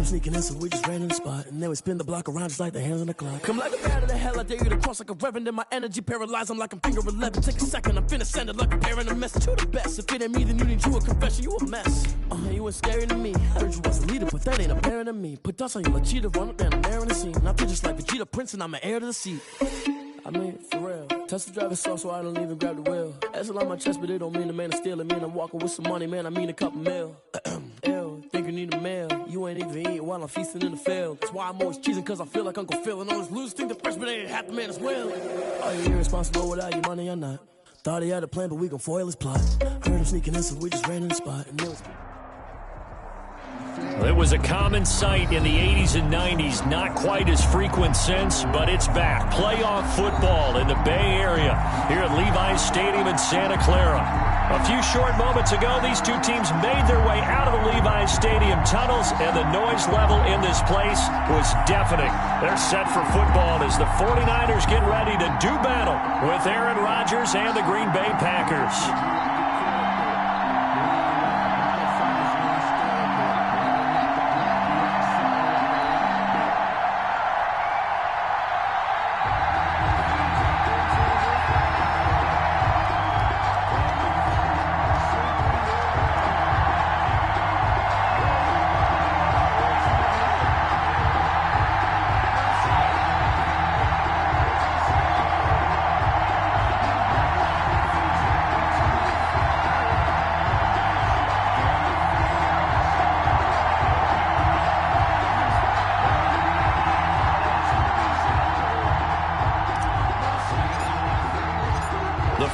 sneaking in, so we just ran in the spot. And then we spin the block around just like the hands on the clock. Come like a bat of the hell, I dare you to cross like a reverend. And my energy paralyzed, I'm like I'm finger 11. Take a second, I'm finna send it like a parent, a message to the best. If it ain't me, then you need you a confession, you a mess. You ain't scary to me. Heard you was a leader, but that ain't apparent to me. Put dust on you like cheetah, run up and I'm there in the scene. And I feel just like Vegeta Prince, and I'm an heir to the seat. I mean, for real. Touch the driver's soft so I don't even grab the wheel. That's on my chest, but it don't mean the man is stealing. Mean I'm walking with some money, man, I mean a couple mil. Ew, think you need a meal. You ain't even eating while I'm feasting in the field. That's why I'm always cheesing, cause I feel like Uncle Phil. And all those losers think the freshman ain't half the man as well. Are you irresponsible without your money or not? Thought he had a plan, but we gon' foil his plot. Heard him sneaking in, so we just ran in the spot. And it was a common sight in the 80s and 90s, not quite as frequent since, but it's back. Playoff football in the Bay Area here at Levi's Stadium in Santa Clara. A few short moments ago, these two teams made their way out of the Levi's Stadium tunnels, and the noise level in this place was deafening. They're set for football as the 49ers get ready to do battle with Aaron Rodgers and the Green Bay Packers.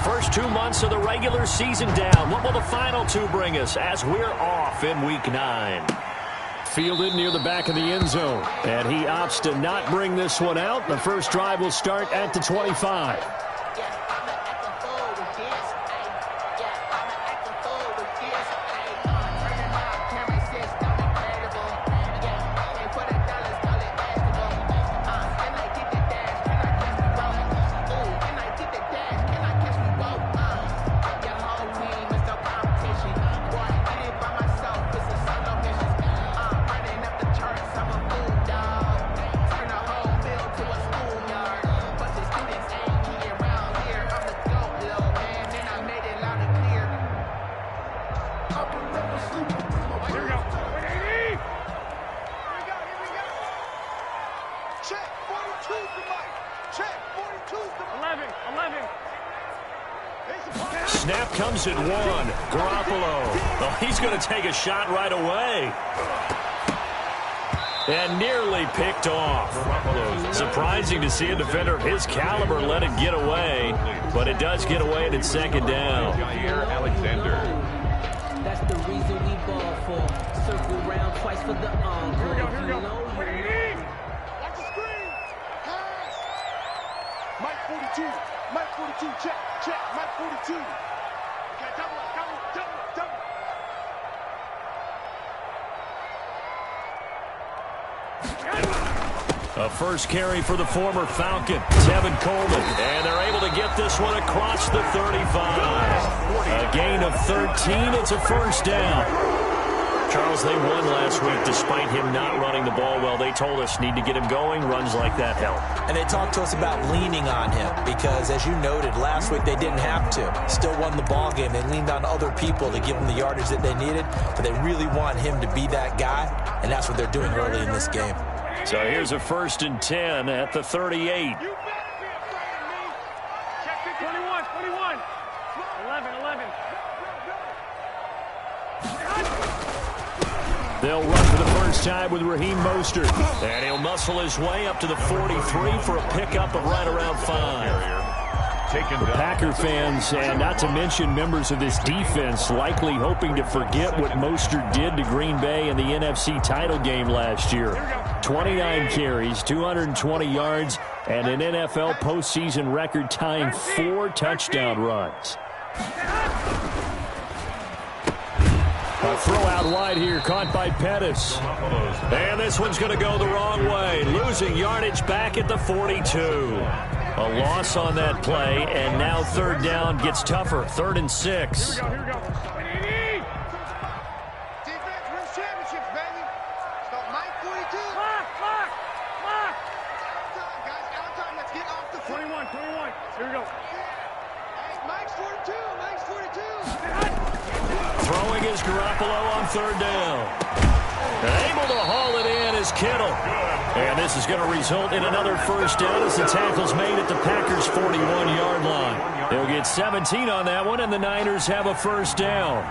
First 2 months of the regular season down. What will the final two bring us as we're off in Week 9? Fielded near the back of the end zone, and he opts to not bring this one out. The first drive will start at the 25. Snap comes at one. Garoppolo. Oh, he's going to take a shot right away. And nearly picked off. Surprising to see a defender of his caliber let it get away. But it does get away and it's second down. Alexander. That's the reason we ball for. Circle round twice for the encore. Here we go. Watch the screen. Pass. Mike 42. Mike 42. Check. Mike 42. Okay, double. A first carry for the former Falcon, Tevin Coleman. And they're able to get this one across the 35. A gain of 13. It's a first down. Charles, they won last week despite him not running the ball well. They told us need to get him going. Runs like that help. And they talked to us about leaning on him because, as you noted, last week they didn't have to. Still won the ball game. They leaned on other people to give them the yardage that they needed, but they really want him to be that guy, and that's what they're doing early in this game. So here's a 1st and 10 at the 38. They'll run for the first time with Raheem Mostert. And he'll muscle his way up to the 43 for a pickup of right around 5. Packer fans, and not to mention members of this defense, likely hoping to forget what Mostert did to Green Bay in the NFC title game last year. 29 carries, 220 yards, and an NFL postseason record-tying 4 touchdown runs. A throw out wide here, caught by Pettis. And this one's going to go the wrong way, losing yardage back at the 42. A loss on that play, and now 3rd down gets tougher. 3rd and 6. Here we go. Defense wins championships, baby. So Mike 21. Here we go. Mike's 42. Mike's 42. Throwing is Garoppolo on third down. Able to haul it in is Kittle. And this is going to result in another first down as the tackle's made at the Packers' 41-yard line. They'll get 17 on that one, and the Niners have a first down.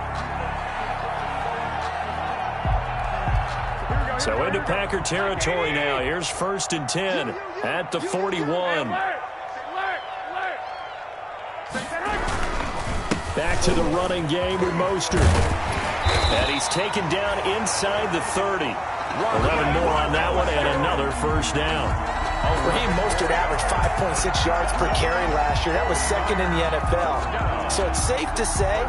So into Packer territory now. Here's 1st and 10 at the 41. Back to the running game with Mostert. And he's taken down inside the 30. 11 more on that one, and another first down. Raheem Mostert averaged 5.6 yards per carry last year. That was 2nd in the NFL. So it's safe to say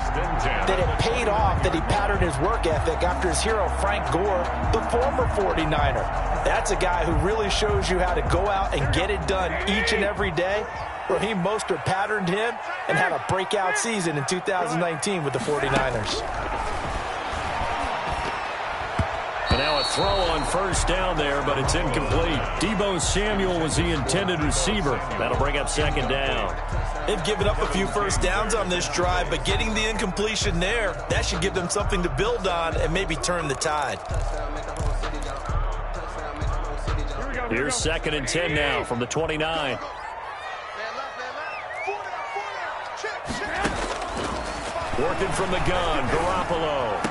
that it paid off that he patterned his work ethic after his hero Frank Gore, the former 49er. That's a guy who really shows you how to go out and get it done each and every day. Raheem Mostert patterned him and had a breakout season in 2019 with the 49ers. And now a throw on first down there, but it's incomplete. Deebo Samuel was the intended receiver. That'll bring up 2nd down. They've given up a few first downs on this drive, but getting the incompletion there, that should give them something to build on and maybe turn the tide. Here's 2nd and 10 now from the 29. Working from the gun, Garoppolo.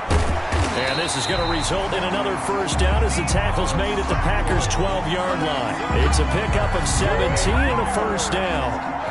And this is going to result in another first down as the tackle's made at the Packers' 12-yard line. It's a pickup of 17 and a first down.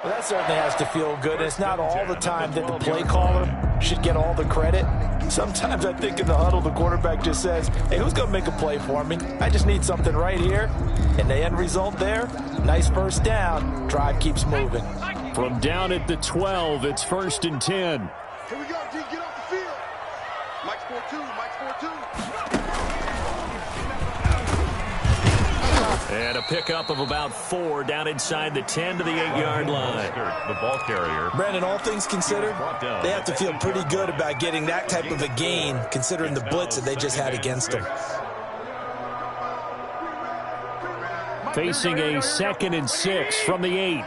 Well, that certainly has to feel good. And it's not all the time that the play caller should get all the credit. Sometimes I think in the huddle, the quarterback just says, hey, who's going to make a play for me? I just need something right here. And the end result there, nice first down. Drive keeps moving. From down at the 12, it's 1st and 10. Here we go, D. Get off the field. Mike's 4-2. Mike's 4-2. And a pickup of about 4 down inside the 10 to the 8-yard line. The ball carrier. Brandon, all things considered, they have to feel pretty good about getting that type of a gain, considering the blitz that they just had against them. Facing a 2nd and 6 from the 8.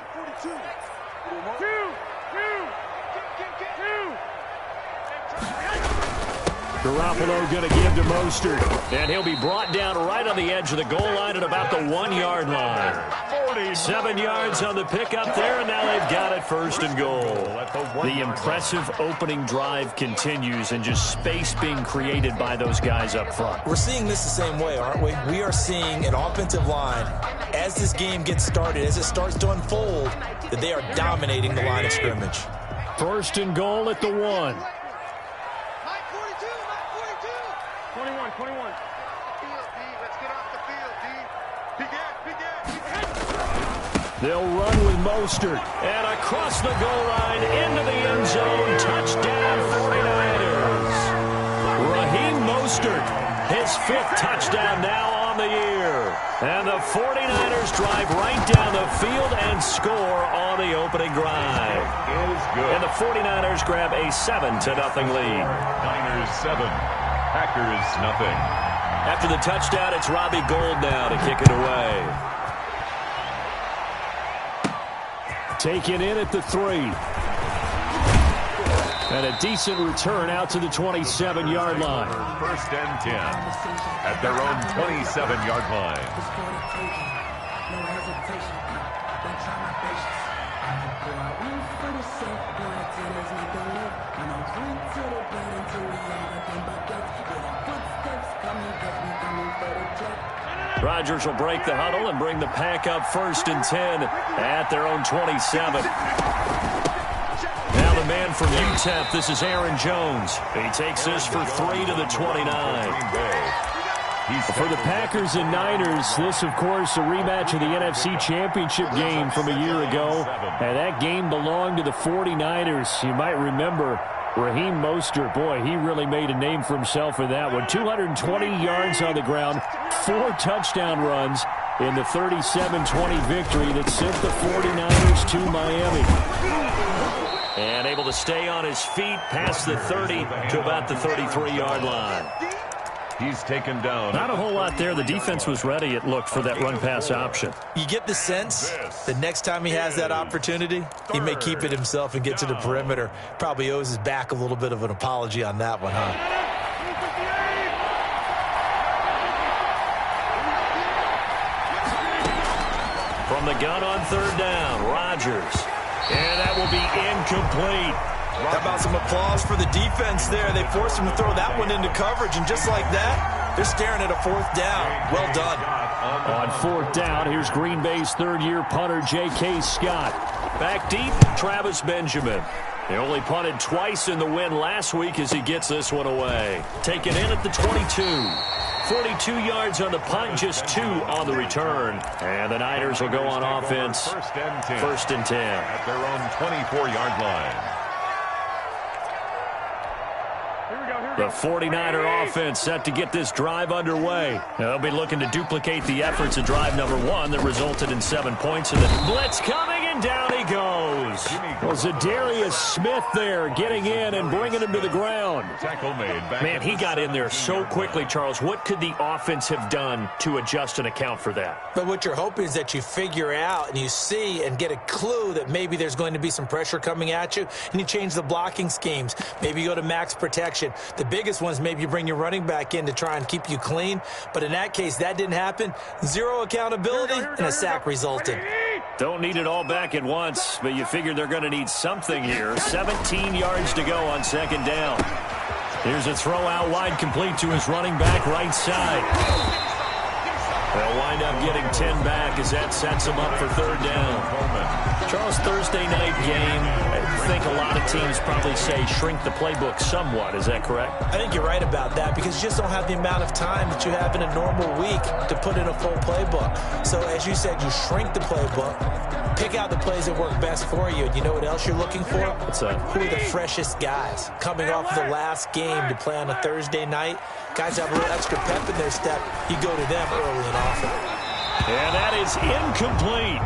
Garoppolo going to give to Mostert, and he'll be brought down right on the edge of the goal line at about the 1-yard line. 7 yards on the pickup there, and now they've got it 1st and goal. The impressive opening drive continues, and just space being created by those guys up front. We're seeing this the same way, aren't we? We are seeing an offensive line, as this game gets started, as it starts to unfold, that they are dominating the line of scrimmage. 1st and goal at the 1. 21. Field, D. Let's get off the field, D. They'll run with Mostert. And across the goal line, into the end zone. Touchdown, 49ers. Raheem Mostert, his 5th touchdown now on the year. And the 49ers drive right down the field and score on the opening drive. And the 49ers grab a 7-0 lead. Niners 7. Packers nothing. After the touchdown, it's Robbie Gould now to kick it away. Taken in at the 3. And a decent return out to the 27-yard line. 1st and 10 at their own 27-yard line. Rodgers will break the huddle and bring the pack up 1st and 10 at their own 27. Now the man from UTEP, this is Aaron Jones. He takes this for 3 to the 29. For the Packers and Niners, this, of course, a rematch of the NFC Championship game from a year ago. And that game belonged to the 49ers. You might remember Raheem Mostert, boy, he really made a name for himself in that one. 220 yards on the ground, 4 touchdown runs in the 37-20 victory that sent the 49ers to Miami. And able to stay on his feet past the 30 to about the 33-yard line. He's taken down. Not a whole lot there. The defense was ready, it looked, for that run-pass option. You get the sense that next time he has that opportunity, he may keep it himself and get to the perimeter. Probably owes his back a little bit of an apology on that one, huh? From the gun on 3rd down, Rodgers. And that will be incomplete. How about some applause for the defense there? They forced him to throw that one into coverage, and just like that, they're staring at a 4th down. Well done. On 4th down, here's Green Bay's 3rd-year punter, J.K. Scott. Back deep, Travis Benjamin. He only punted twice in the win last week as he gets this one away. Taken in at the 22. 42 yards on the punt, just 2 on the return. And the Niners will go on offense. 1st and 10. At their own 24-yard line. The 49er offense set to get this drive underway. They'll be looking to duplicate the efforts of drive number 1 that resulted in 7 points. And the blitz coming, and down he goes. Well, Zadarius Smith there getting in and bringing him to the ground. Tackle made. Man, he got in there so quickly, Charles. What could the offense have done to adjust and account for that? But what you're hoping is that you figure out and you see and get a clue that maybe there's going to be some pressure coming at you, and you change the blocking schemes. Maybe you go to max protection. The biggest one is maybe you bring your running back in to try and keep you clean. But in that case, that didn't happen. 0 accountability, and a sack resulted. Don't need it all back at once, but you figure they're going to need something here. 17 yards to go on 2nd down. Here's a throw out wide, complete to his running back right side. They'll wind up getting 10 back as that sets them up for 3rd down. Charles, This Thursday night game, I think a lot of teams probably say shrink the playbook somewhat. Is that correct? I think you're right about that because you just don't have the amount of time that you have in a normal week to put in a full playbook. So as you said, you shrink the playbook, pick out the plays that work best for you. And you know what else you're looking for? What's that? Who are the freshest guys coming off of the last game to play on a Thursday night? Guys have a little extra pep in their step. You go to them early and often. And that is incomplete.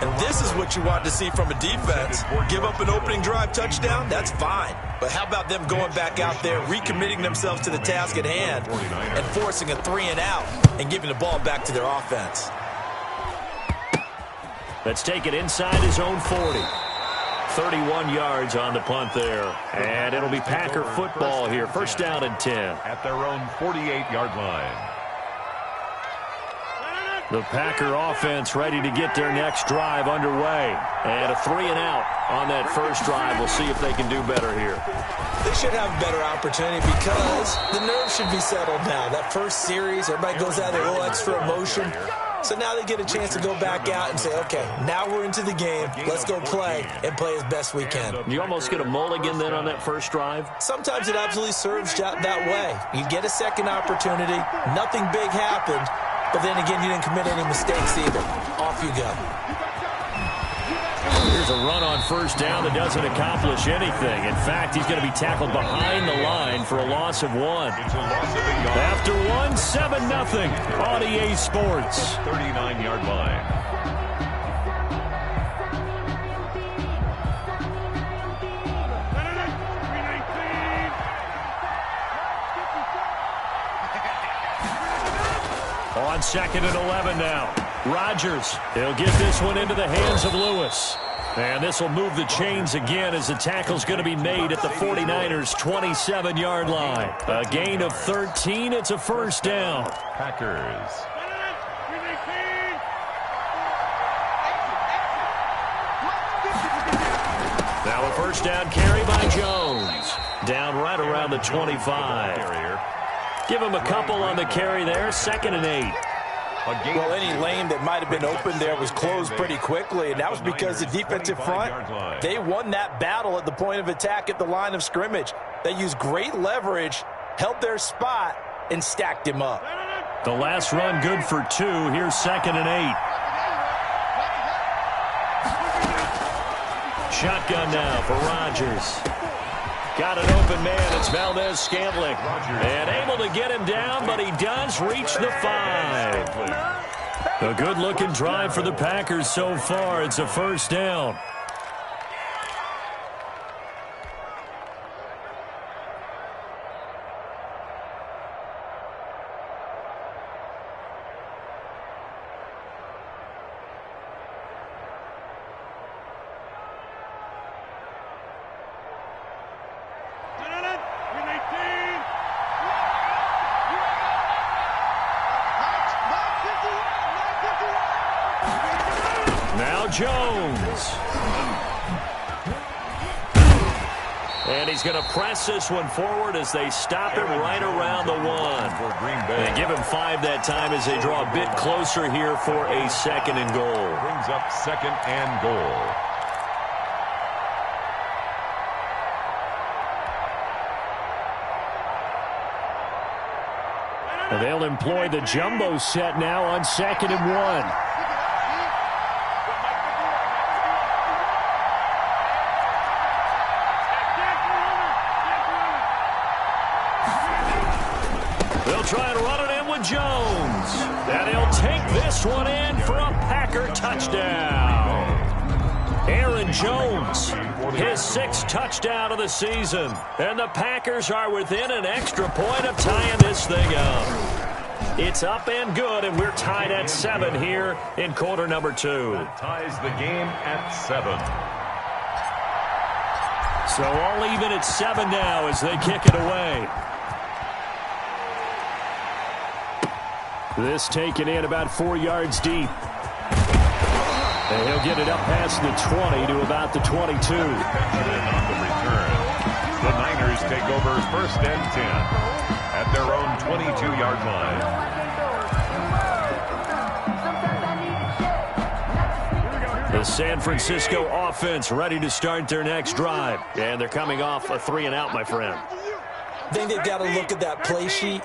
And this is what you want to see from a defense. Give up an opening drive touchdown, that's fine. But how about them going back out there, recommitting themselves to the task at hand, and forcing a 3-and-out and giving the ball back to their offense. Let's take it inside his own 40. 31 yards on the punt there. And it'll be Packer football here. First down and 10. At their own 48-yard line. The Packer offense ready to get their next drive underway. And a 3-and-out on that first drive. We'll see if they can do better here. They should have a better opportunity because the nerves should be settled now. That first series, everybody goes out there a little extra emotion. So now they get a chance to go back out and say, okay, now we're into the game. Let's go play and play as best we can. You almost get a mulligan then on that first drive? Sometimes it absolutely serves that way. You get a second opportunity. Nothing big happened. But then again, you didn't commit any mistakes either. Off you go. Here's a run on first down that doesn't accomplish anything. In fact, he's going to be tackled behind the line for a loss of 1. After 1, 7-0 on EA Sports. 39-yard line. On 2nd and 11 now. Rodgers, he'll get this one into the hands of Lewis. And this will move the chains again as the tackle's going to be made at the 49ers' 27-yard line. A gain of 13. It's a first down. Packers. Now a first down carry by Jones. Down right around the 25. Give him a couple on the carry there. 2nd and 8. Well, any lane that might have been open there was closed pretty quickly, and that was because the defensive front, they won that battle at the point of attack at the line of scrimmage. They used great leverage, held their spot, and stacked him up. The last run good for 2. Here's 2nd and 8. Shotgun now for Rodgers. Got an open man. It's Valdez-Scantling. And able to get him down, but he does reach the 5. A good-looking drive for the Packers so far. It's a first down. Jones. And he's going to press this one forward as they stop him right around the 1. They give him 5 that time as they draw a bit closer here for a 2nd and goal. Brings up 2nd and goal. And they'll employ the jumbo set now on 2nd and 1. Try and run it in with Jones. And he'll take this one in for a Packer touchdown. Aaron Jones, his 6th touchdown of the season. And the Packers are within an extra point of tying this thing up. It's up and good, and we're tied at 7 here in quarter number 2. That ties the game at 7. So all even at 7 now as they kick it away. This taken in about 4 yards deep. And he'll get it up past the 20 to about the 22. On the return, the Niners take over 1st and 10 at their own 22-yard line. The San Francisco offense ready to start their next drive. And they're coming off a 3-and-out, my friend. I think they've got to look at that play sheet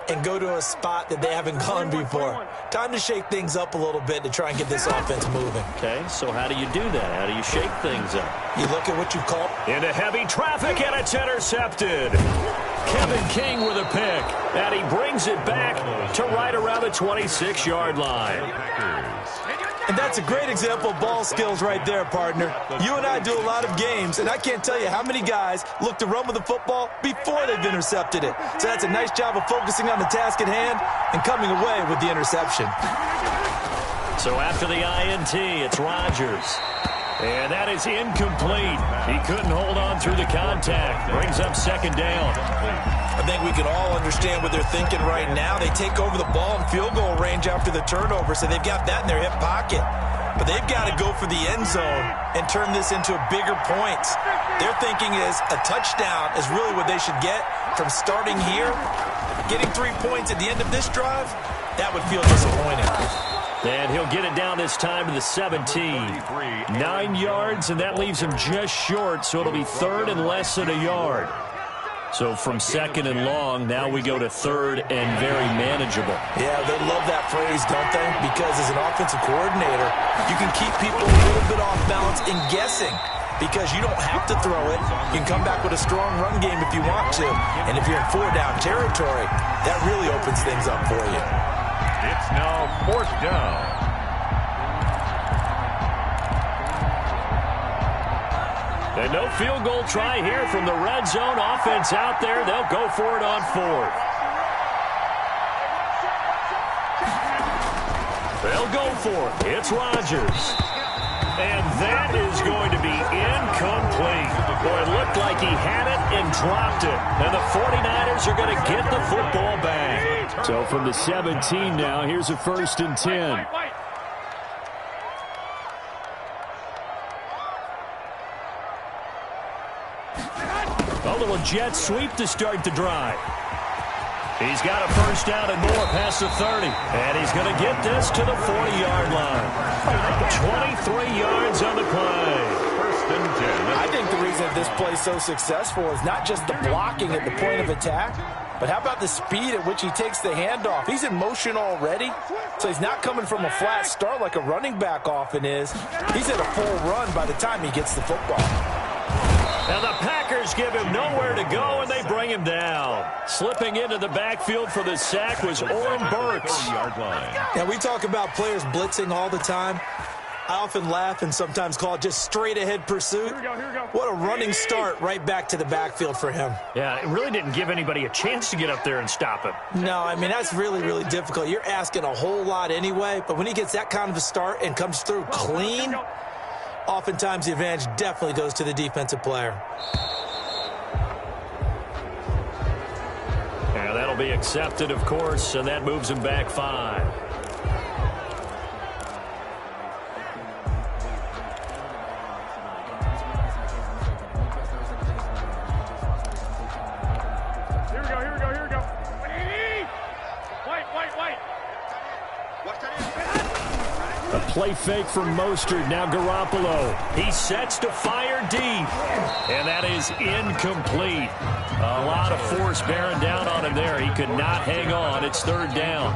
and go to a spot that they haven't gone before. Time to shake things up a little bit to try and get this offense moving. Okay, so how do you do that? How do you shake things up? You look at what you call. Into heavy traffic, and it's intercepted. Kevin King with a pick, and he brings it back to right around the 26-yard line. And that's a great example of ball skills right there, partner. You and I do a lot of games, and I can't tell you how many guys look to run with the football before they've intercepted it. So that's a nice job of focusing on the task at hand and coming away with the interception. So after the INT, it's Rodgers. And that is incomplete. He couldn't hold on through the contact. Brings up second down. I think we can all understand what they're thinking right now. They take over the ball in field goal range after the turnover, so they've got that in their hip pocket. But they've got to go for the end zone and turn this into bigger points. Their thinking is a touchdown is really what they should get from starting here. Getting 3 points at the end of this drive, that would feel disappointing. And he'll get it down this time to the 17. 9 yards, and that leaves him just short, so it'll be third and less than a yard. So from second and long, now we go to third and very manageable. Yeah, they love that phrase, don't they? Because as an offensive coordinator, you can keep people a little bit off balance in guessing because you don't have to throw it. You can come back with a strong run game if you want to. And if you're in 4-down territory, that really opens things up for you. It's now 4th down. And no field goal try here from the red zone offense out there. They'll go for it on 4th. They'll go for it. It's Rodgers. And that is going to be incomplete. Boy, it looked like he had it and dropped it. And the 49ers are going to get the football back. So from the 17 now, here's a 1st and 10. A little jet sweep to start the drive. He's got a 1st down and more past the 30. And he's going to get this to the 40-yard line. 23 yards on the play. 1st and 10. I think the reason that this play is so successful is not just the blocking at the point of attack, but how about the speed at which he takes the handoff? He's in motion already, so he's not coming from a flat start like a running back often is. He's at a full run by the time he gets the football. And the Packers give him nowhere to go, and they bring him down. Slipping into the backfield for the sack was Oren Burks. Now, we talk about players blitzing all the time. I often laugh and sometimes call it just straight-ahead pursuit. Here we go. What a running start right back to the backfield for him. Yeah, it really didn't give anybody a chance to get up there and stop him. No, I mean, that's really, really difficult. You're asking a whole lot anyway, but when he gets that kind of a start and comes through clean, oftentimes the advantage definitely goes to the defensive player. Yeah, that'll be accepted, of course, and that moves him back 5. Here we go. White. Watch that in. A play fake from Mostert. Now Garoppolo. He sets to fire deep. And that is incomplete. A lot of force bearing down on him there. He could not hang on. It's 3rd down.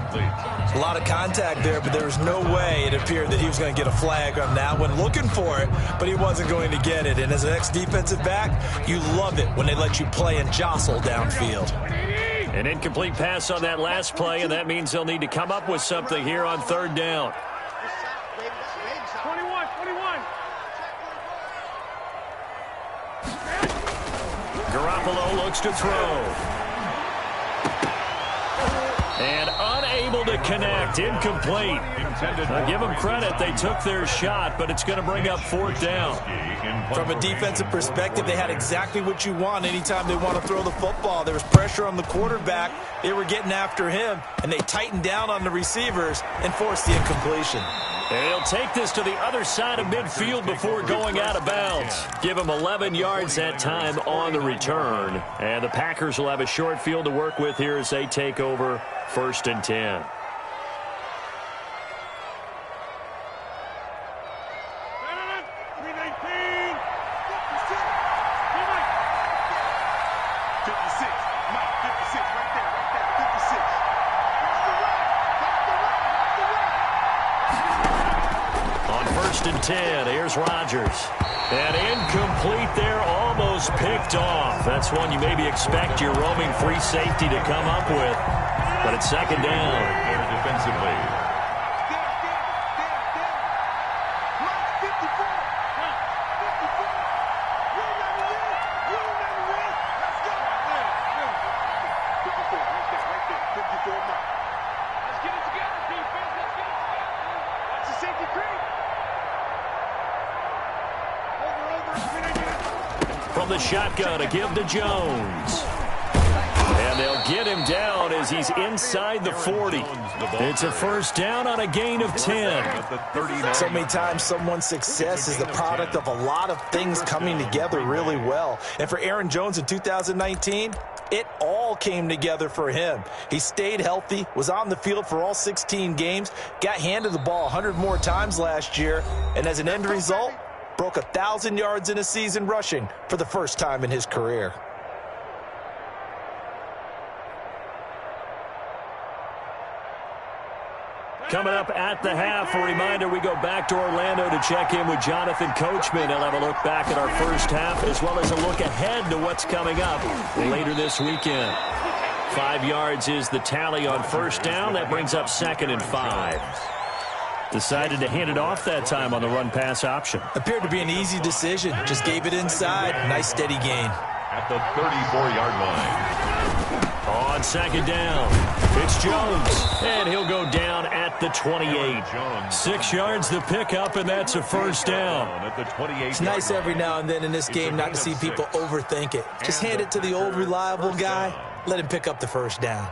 A lot of contact there, but there was no way it appeared that he was going to get a flag on that one. Looking for it, but he wasn't going to get it. And as an ex-defensive back, you love it when they let you play and jostle downfield. An incomplete pass on that last play, and that means they'll need to come up with something here on 3rd down. 21. Garoppolo looks to throw. And unable to connect. Incomplete. I'll give them credit. They took their shot, but it's going to bring up 4th down. From a defensive perspective, they had exactly what you want anytime they want to throw the football. There was pressure on the quarterback. They were getting after him, and they tightened down on the receivers and forced the incompletion. And he'll take this to the other side of midfield before going out of bounds. Give him 11 yards that time on the return. And the Packers will have a short field to work with here as they take over 1st and 10. 1st and 10. Here's Rodgers. And incomplete there, almost picked off. That's one you maybe expect your roaming free safety to come up with. But it's 2nd down. There defensively. From the shotgun to give to Jones. And they'll get him down as he's inside the 40. It's a 1st down on a gain of 10. So many times someone's success is the product of a lot of things coming together really well. And for Aaron Jones in 2019, it all came together for him. He stayed healthy, was on the field for all 16 games, got handed the ball 100 more times last year, and as an end result, broke 1,000 yards in a season rushing for the first time in his career. Coming up at the half, a reminder, we go back to Orlando to check in with Jonathan Coachman. He'll have a look back at our first half as well as a look ahead to what's coming up later this weekend. 5 yards is the tally on 1st down. That brings up 2nd and 5. Decided to hand it off that time on the run-pass option. Appeared to be an easy decision. Just gave it inside. Nice steady gain. At the 34-yard line. On 2nd down, it's Jones, and he'll go down at the 28. 6 yards the pickup, and that's a 1st down. At the 28. It's nice every now and then in this game not to see people overthink it. Just hand it to the old reliable guy. Let him pick up the 1st down.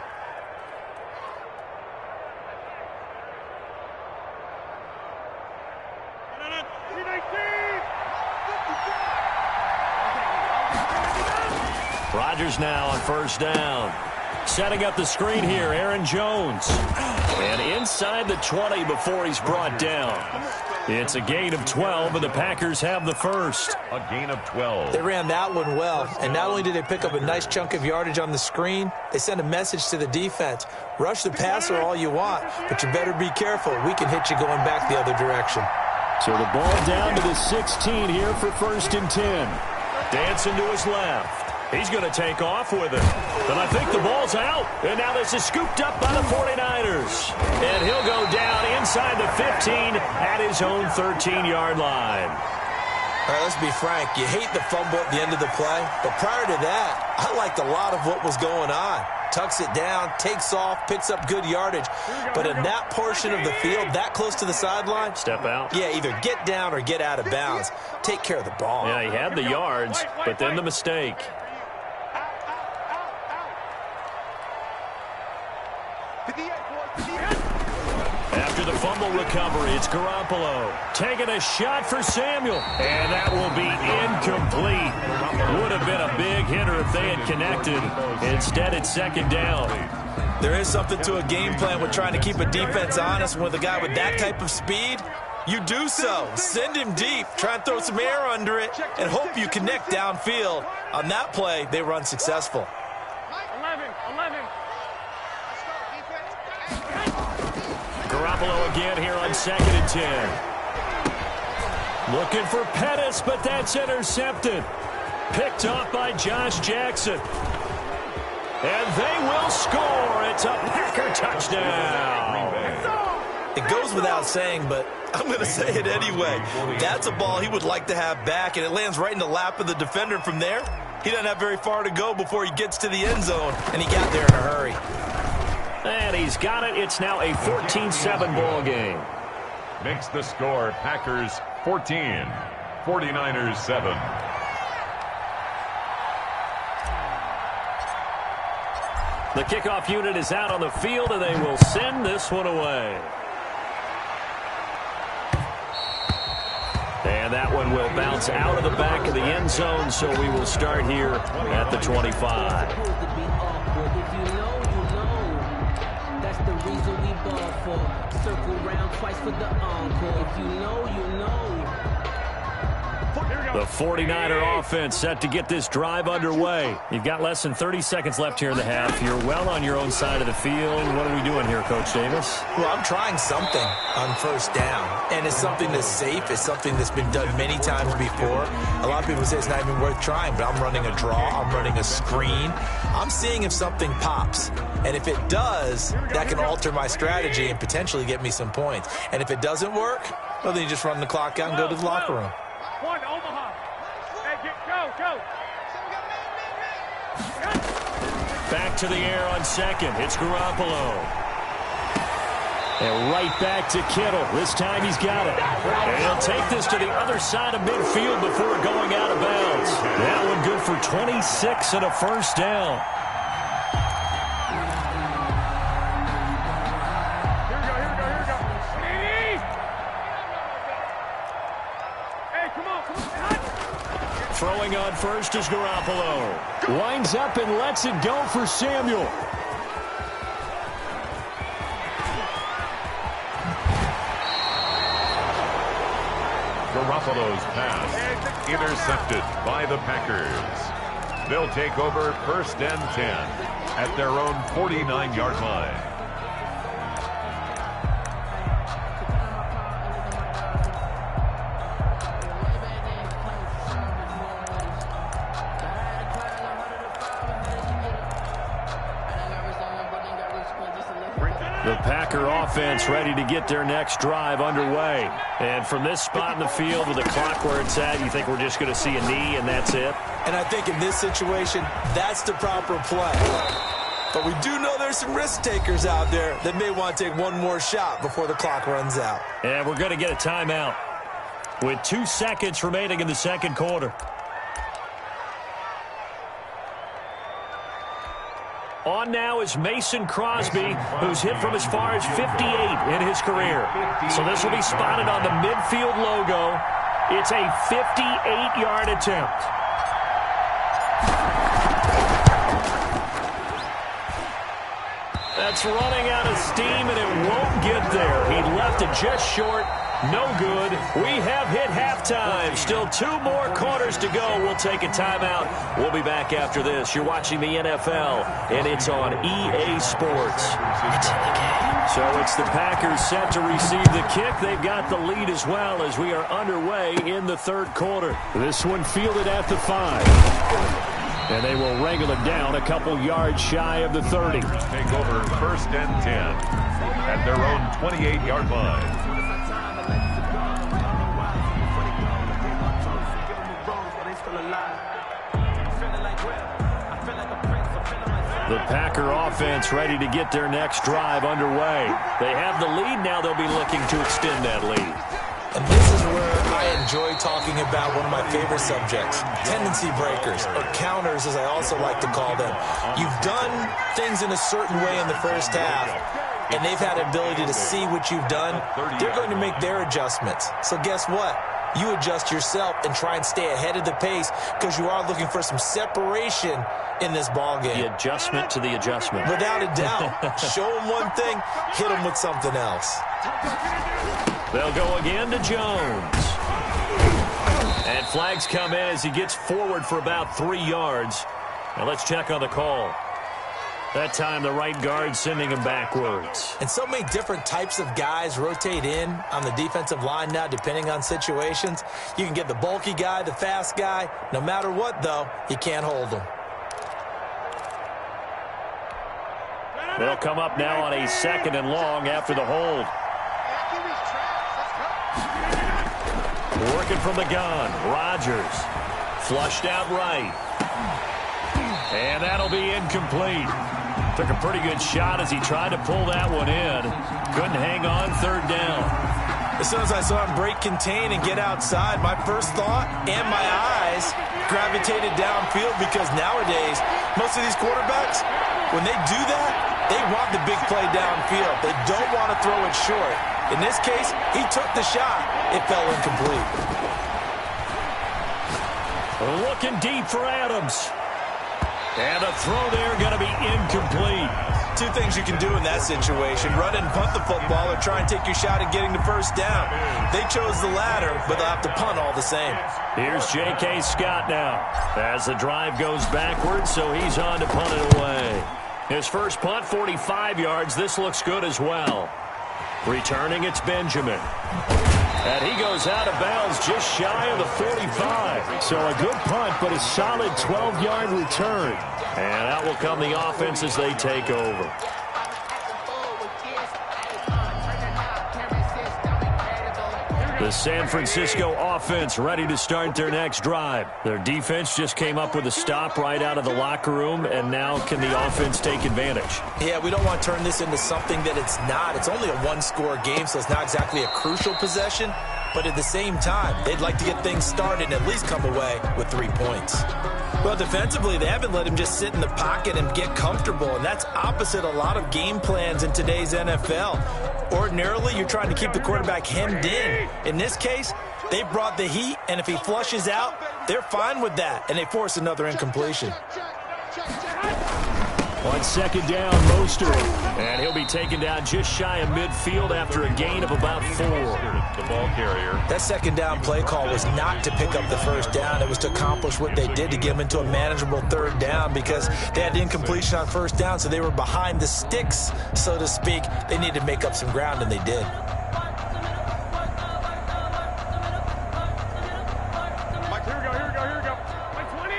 Rodgers now on 1st down. Setting up the screen here, Aaron Jones. And inside the 20 before he's brought down. It's a gain of 12, and the Packers have the 1st. A gain of 12. They ran that one well, and not only did they pick up a nice chunk of yardage on the screen, they sent a message to the defense. Rush the passer all you want, but you better be careful. We can hit you going back the other direction. So the ball down to the 16 here for 1st and 10. Dancing to his left. He's going to take off with it. But I think the ball's out. And now this is scooped up by the 49ers. And he'll go down inside the 15 at his own 13-yard line. All right, let's be frank. You hate the fumble at the end of the play. But prior to that, I liked a lot of what was going on. Tucks it down, takes off, picks up good yardage. But in that portion of the field, that close to the sideline, step out. Yeah, either get down or get out of bounds. Take care of the ball. Yeah, he had the yards, but then the mistake. After the fumble recovery, it's Garoppolo taking a shot for Samuel, and that will be incomplete. Would have been a big hitter if they had connected. Instead, it's 2nd down. There is something to a game plan with trying to keep a defense honest. With a guy with that type of speed, you do so. Send him deep, try and throw some air under it, and hope you connect downfield. On that play, they run successful. 11. Garoppolo again here on 2nd and 10. Looking for Pettis, but that's intercepted. Picked off by Josh Jackson. And they will score. It's a Packer touchdown. It goes without saying, but I'm going to say it anyway. That's a ball he would like to have back, and it lands right in the lap of the defender. From there, he doesn't have very far to go before he gets to the end zone, and he got there in a hurry. And he's got it. It's now a 14-7 ball game. Makes the score Packers 14, 49ers 7. The kickoff unit is out on the field, and they will send this one away. And that one will bounce out of the back of the end zone, so we will start here at the 25. The The 49er offense set to get this drive underway. You've got less than 30 seconds left here in the half. You're well on your own side of the field. What are we doing here, Coach Davis? Well, I'm trying something on first down, and it's something that's safe. It's something that's been done many times before. A lot of people say it's not even worth trying, but I'm running a draw. I'm running a screen. I'm seeing if something pops, and if it does, that can alter my strategy and potentially get me some points. And if it doesn't work, well, then you just run the clock out and go to the locker room. One, Omaha. Hey, go. Back to the air on second. It's Garoppolo. And right back to Kittle. This time he's got it. And he'll take this to the other side of midfield before going out of bounds. That one good for 26 and a first down. Throwing on first is Garoppolo. Winds up and lets it go for Samuel. Garoppolo's pass intercepted by the Packers. They'll take over first and 10 at their own 49-yard line. The Packer offense ready to get their next drive underway. And from this spot in the field with the clock where it's at, you think we're just going to see a knee and that's it? And I think in this situation, that's the proper play. But we do know there's some risk takers out there that may want to take one more shot before the clock runs out. And we're going to get a timeout with 2 seconds remaining in the second quarter. On now is Mason Crosby, who's hit from as far as 58 in his career. So this will be spotted on the midfield logo. It's a 58-yard attempt. That's running out of steam, and it won't get there. He left it just short. No good. We have hit halftime. Still 2 more quarters to go. We'll take a timeout. We'll be back after this. You're watching the NFL, and it's on EA Sports. It's in the game. So it's the Packers set to receive the kick. They've got the lead as well as we are underway in the third quarter. This one fielded at the 5. And they will wrangle it down a couple yards shy of the 30. Take over first and 10 at their own 28-yard line. The Packer offense ready to get their next drive underway. They have the lead. Now they'll be looking to extend that lead. And this is where I enjoy talking about one of my favorite subjects, tendency breakers, or counters as I also like to call them. You've done things in a certain way in the first half, and they've had the ability to see what you've done. They're going to make their adjustments. So guess what? You adjust yourself and try and stay ahead of the pace because you are looking for some separation in this ballgame. The adjustment to the adjustment. Without a doubt. Show them one thing, hit them with something else. They'll go again to Jones. And flags come in as he gets forward for about 3 yards. Now let's check on the call. That time the right guard sending him backwards. And so many different types of guys rotate in on the defensive line now depending on situations. You can get the bulky guy, the fast guy. No matter what, though, you can't hold them. They'll come up now on a 2nd and long after the hold. Working from the gun. Rodgers. Flushed out right. And that'll be incomplete. Took a pretty good shot as he tried to pull that one in. Couldn't hang on, 3rd down. As soon as I saw him break contain and get outside, my first thought and my eyes gravitated downfield because nowadays, most of these quarterbacks, when they do that, they want the big play downfield. They don't want to throw it short. In this case, he took the shot. It fell incomplete. Looking deep for Adams. And a throw there going to be incomplete. two things you can do in that situation: run and punt the football, or try and take your shot at getting the first down. They chose the latter, but they'll have to punt all the same. Here's J.K. Scott now as the drive goes backwards, so he's on to punt it away. His first punt, 45 yards. This looks good as well. Returning, it's Benjamin. And he goes out of bounds just shy of the 45. So a good punt, but a solid 12-yard return. And out will come the offense as they take over. The San Francisco offense ready to start their next drive. Their defense just came up with a stop right out of the locker room, and now can the offense take advantage? Yeah, we don't want to turn this into something that it's not. It's only a one-score game, so it's not exactly a crucial possession. But at the same time, they'd like to get things started and at least come away with 3 points. Well, defensively, they haven't let him just sit in the pocket and get comfortable, and that's opposite a lot of game plans in today's NFL. Ordinarily, you're trying to keep the quarterback hemmed in. In this case, they brought the heat, and if he flushes out, they're fine with that, and they force another incompletion. On second down, Mostert. And he'll be taken down just shy of midfield after a gain of about 4. The ball carrier. That second down play call was not to pick up the first down. It was to accomplish what they did, to get them into a manageable third down, because they had incompletion on first down, so they were behind the sticks, so to speak. They needed to make up some ground, and they did. Mike, here we go. Mike, 20.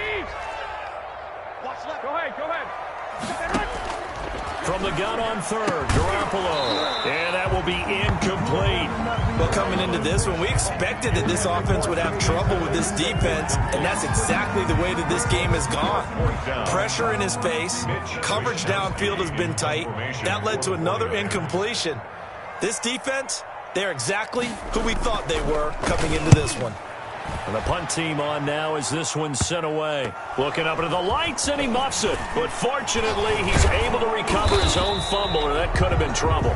Watch left. Go ahead. From the gun on third, Garoppolo. And that will be incomplete. Well, coming into this one, we expected that this offense would have trouble with this defense, and that's exactly the way that this game has gone. Pressure in his face, coverage downfield has been tight. That led to another incompletion. This defense, they're exactly who we thought they were coming into this one. And the punt team on now as this one's sent away. Looking up into the lights, and he muffs it. But fortunately, he's able to recover his own fumble, or that could have been trouble.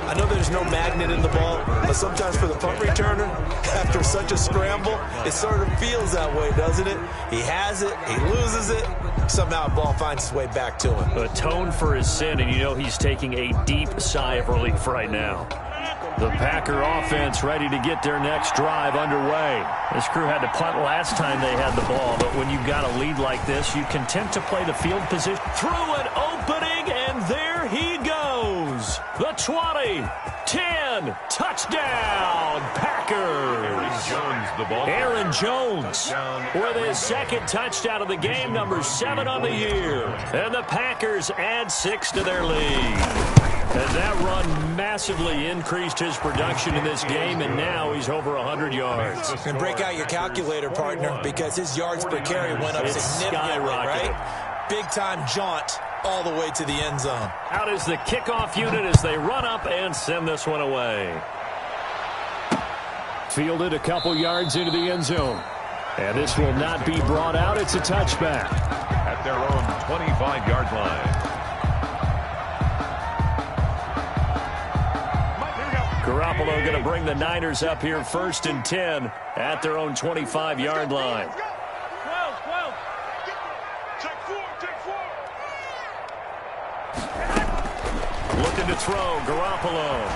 I know there's no magnet in the ball, but sometimes for the punt returner, after such a scramble, it sort of feels that way, doesn't it? He has it, he loses it, somehow the ball finds its way back to him. Atone for his sin, and you know he's taking a deep sigh of relief right now. The Packer offense ready to get their next drive underway. This crew had to punt last time they had the ball, but when you've got a lead like this, you content to play the field position. Through an opening, and there he goes. The 20, 10, touchdown, Packers. Aaron Jones with his second touchdown of the game, number 7 on the year. And the Packers add 6 to their lead. And that run massively increased his production in this game, and now he's over 100 yards. And break out your calculator, partner, because his yards per carry went up significantly, right? Big-time jaunt all the way to the end zone. Out is the kickoff unit as they run up and send this one away. Fielded a couple yards into the end zone. And this will not be brought out. It's a touchback. At their own 25-yard line. Garoppolo going to bring the Niners up here 1st and 10 at their own 25-yard line. 12. Take 4. Looking to throw, Garoppolo.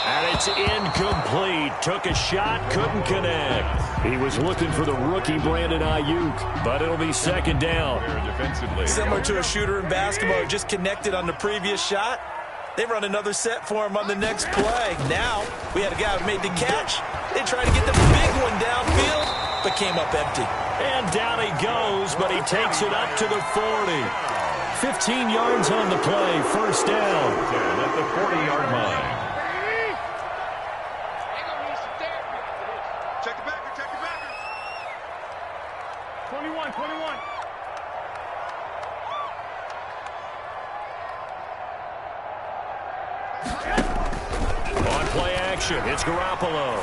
And it's incomplete. Took a shot, couldn't connect. He was looking for the rookie Brandon Ayuk, but it'll be second down. Similar to a shooter in basketball who just connected on the previous shot. They run another set for him on the next play. Now, we had a guy who made the catch. They tried to get the big one downfield, but came up empty. And down he goes, but he takes it up to the 40. 15 yards on the play, first down. At the 40-yard line. Check it back. 21. On play action, it's Garoppolo.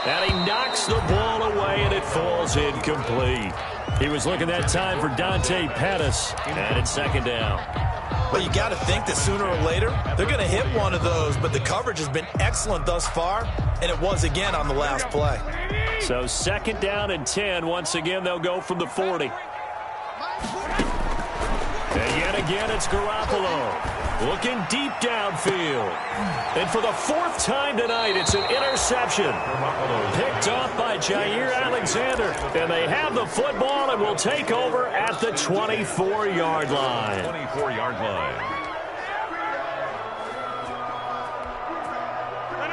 And he knocks the ball away, and it falls incomplete. He was looking that time for Dante Pettis, and it's second down. Well, you got to think that sooner or later, they're going to hit one of those, but the coverage has been excellent thus far, and it was again on the last play. So second down and 10. Once again, they'll go from the 40. again, it's Garoppolo. Looking deep downfield. And for the fourth time tonight, it's an interception. Picked off by Jair Alexander. And they have the football and will take over at the 24-yard line. 24-yard line.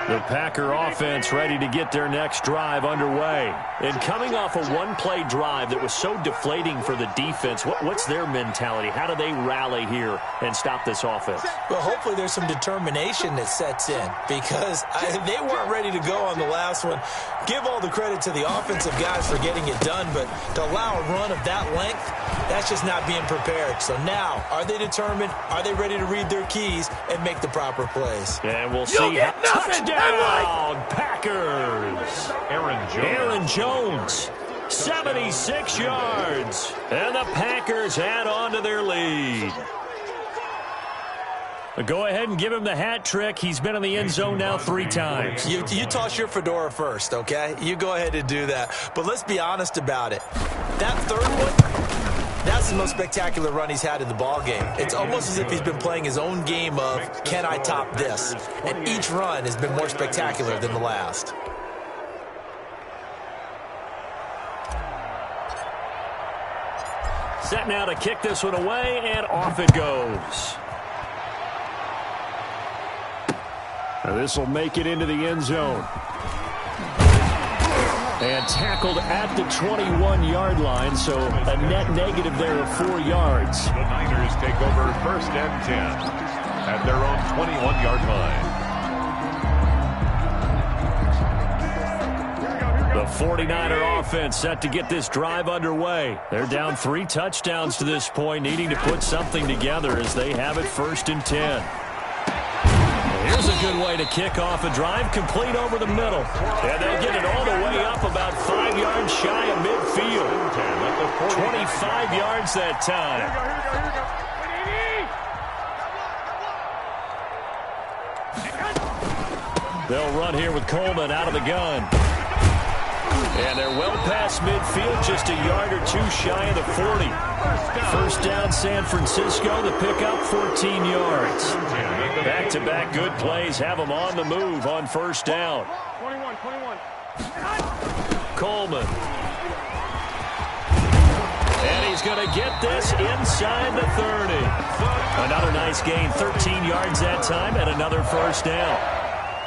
The Packer offense ready to get their next drive underway. And coming off a one-play drive that was so deflating for the defense, what's their mentality? How do they rally here and stop this offense? Well, hopefully there's some determination that sets in because they weren't ready to go on the last one. Give all the credit to the offensive guys for getting it done, but to allow a run of that length, that's just not being prepared. So now, are they determined? Are they ready to read their keys and make the proper plays? And we'll see. Touchdown, Packers. Aaron Jones, 76 yards. And the Packers add on to their lead. Go ahead and give him the hat trick. He's been in the end zone now 3 times. You toss your fedora first, okay? You go ahead and do that. But let's be honest about it. That third one, that's the most spectacular run he's had in the ballgame. It's almost as if he's been playing his own game of, can I top this? And each run has been more spectacular than the last. Set now to kick this one away, and off it goes. Now this will make it into the end zone. And tackled at the 21-yard line, so a net negative there of 4 yards. The Niners take over first and 10 at their own 21-yard line. The 49er offense set to get this drive underway. They're down 3 touchdowns to this point, needing to put something together as they have it first and 10. Here's a good way to kick off a drive, complete over the middle. And they'll get it all the way up about 5 yards shy of midfield. 25 yards that time. They'll run here with Coleman out of the gun. And they're well past midfield, just a yard or 2 shy of the 40. First down, San Francisco. The pickup, 14 yards. Back-to-back good plays have them on the move on first down. 21. Coleman. And he's going to get this inside the 30. Another nice gain, 13 yards that time, and another first down.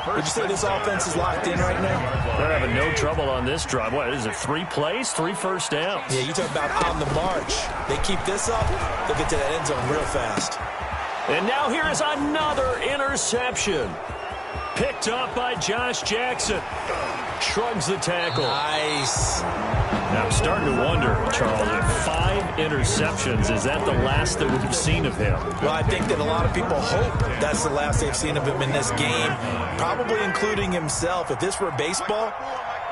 Would you say this offense is locked in right now? They're having no trouble on this drive. What is it, 3 plays, 3 first downs? Yeah, you talk about on the march. They keep this up, they'll get to that end zone real fast. And now here is another interception. Picked up by Josh Jackson. Shrugs the tackle. Nice. Now I'm starting to wonder, Charles, if 5 interceptions, is that the last that we've seen of him? Well, I think that a lot of people hope that's the last they've seen of him in this game, probably including himself. If this were baseball,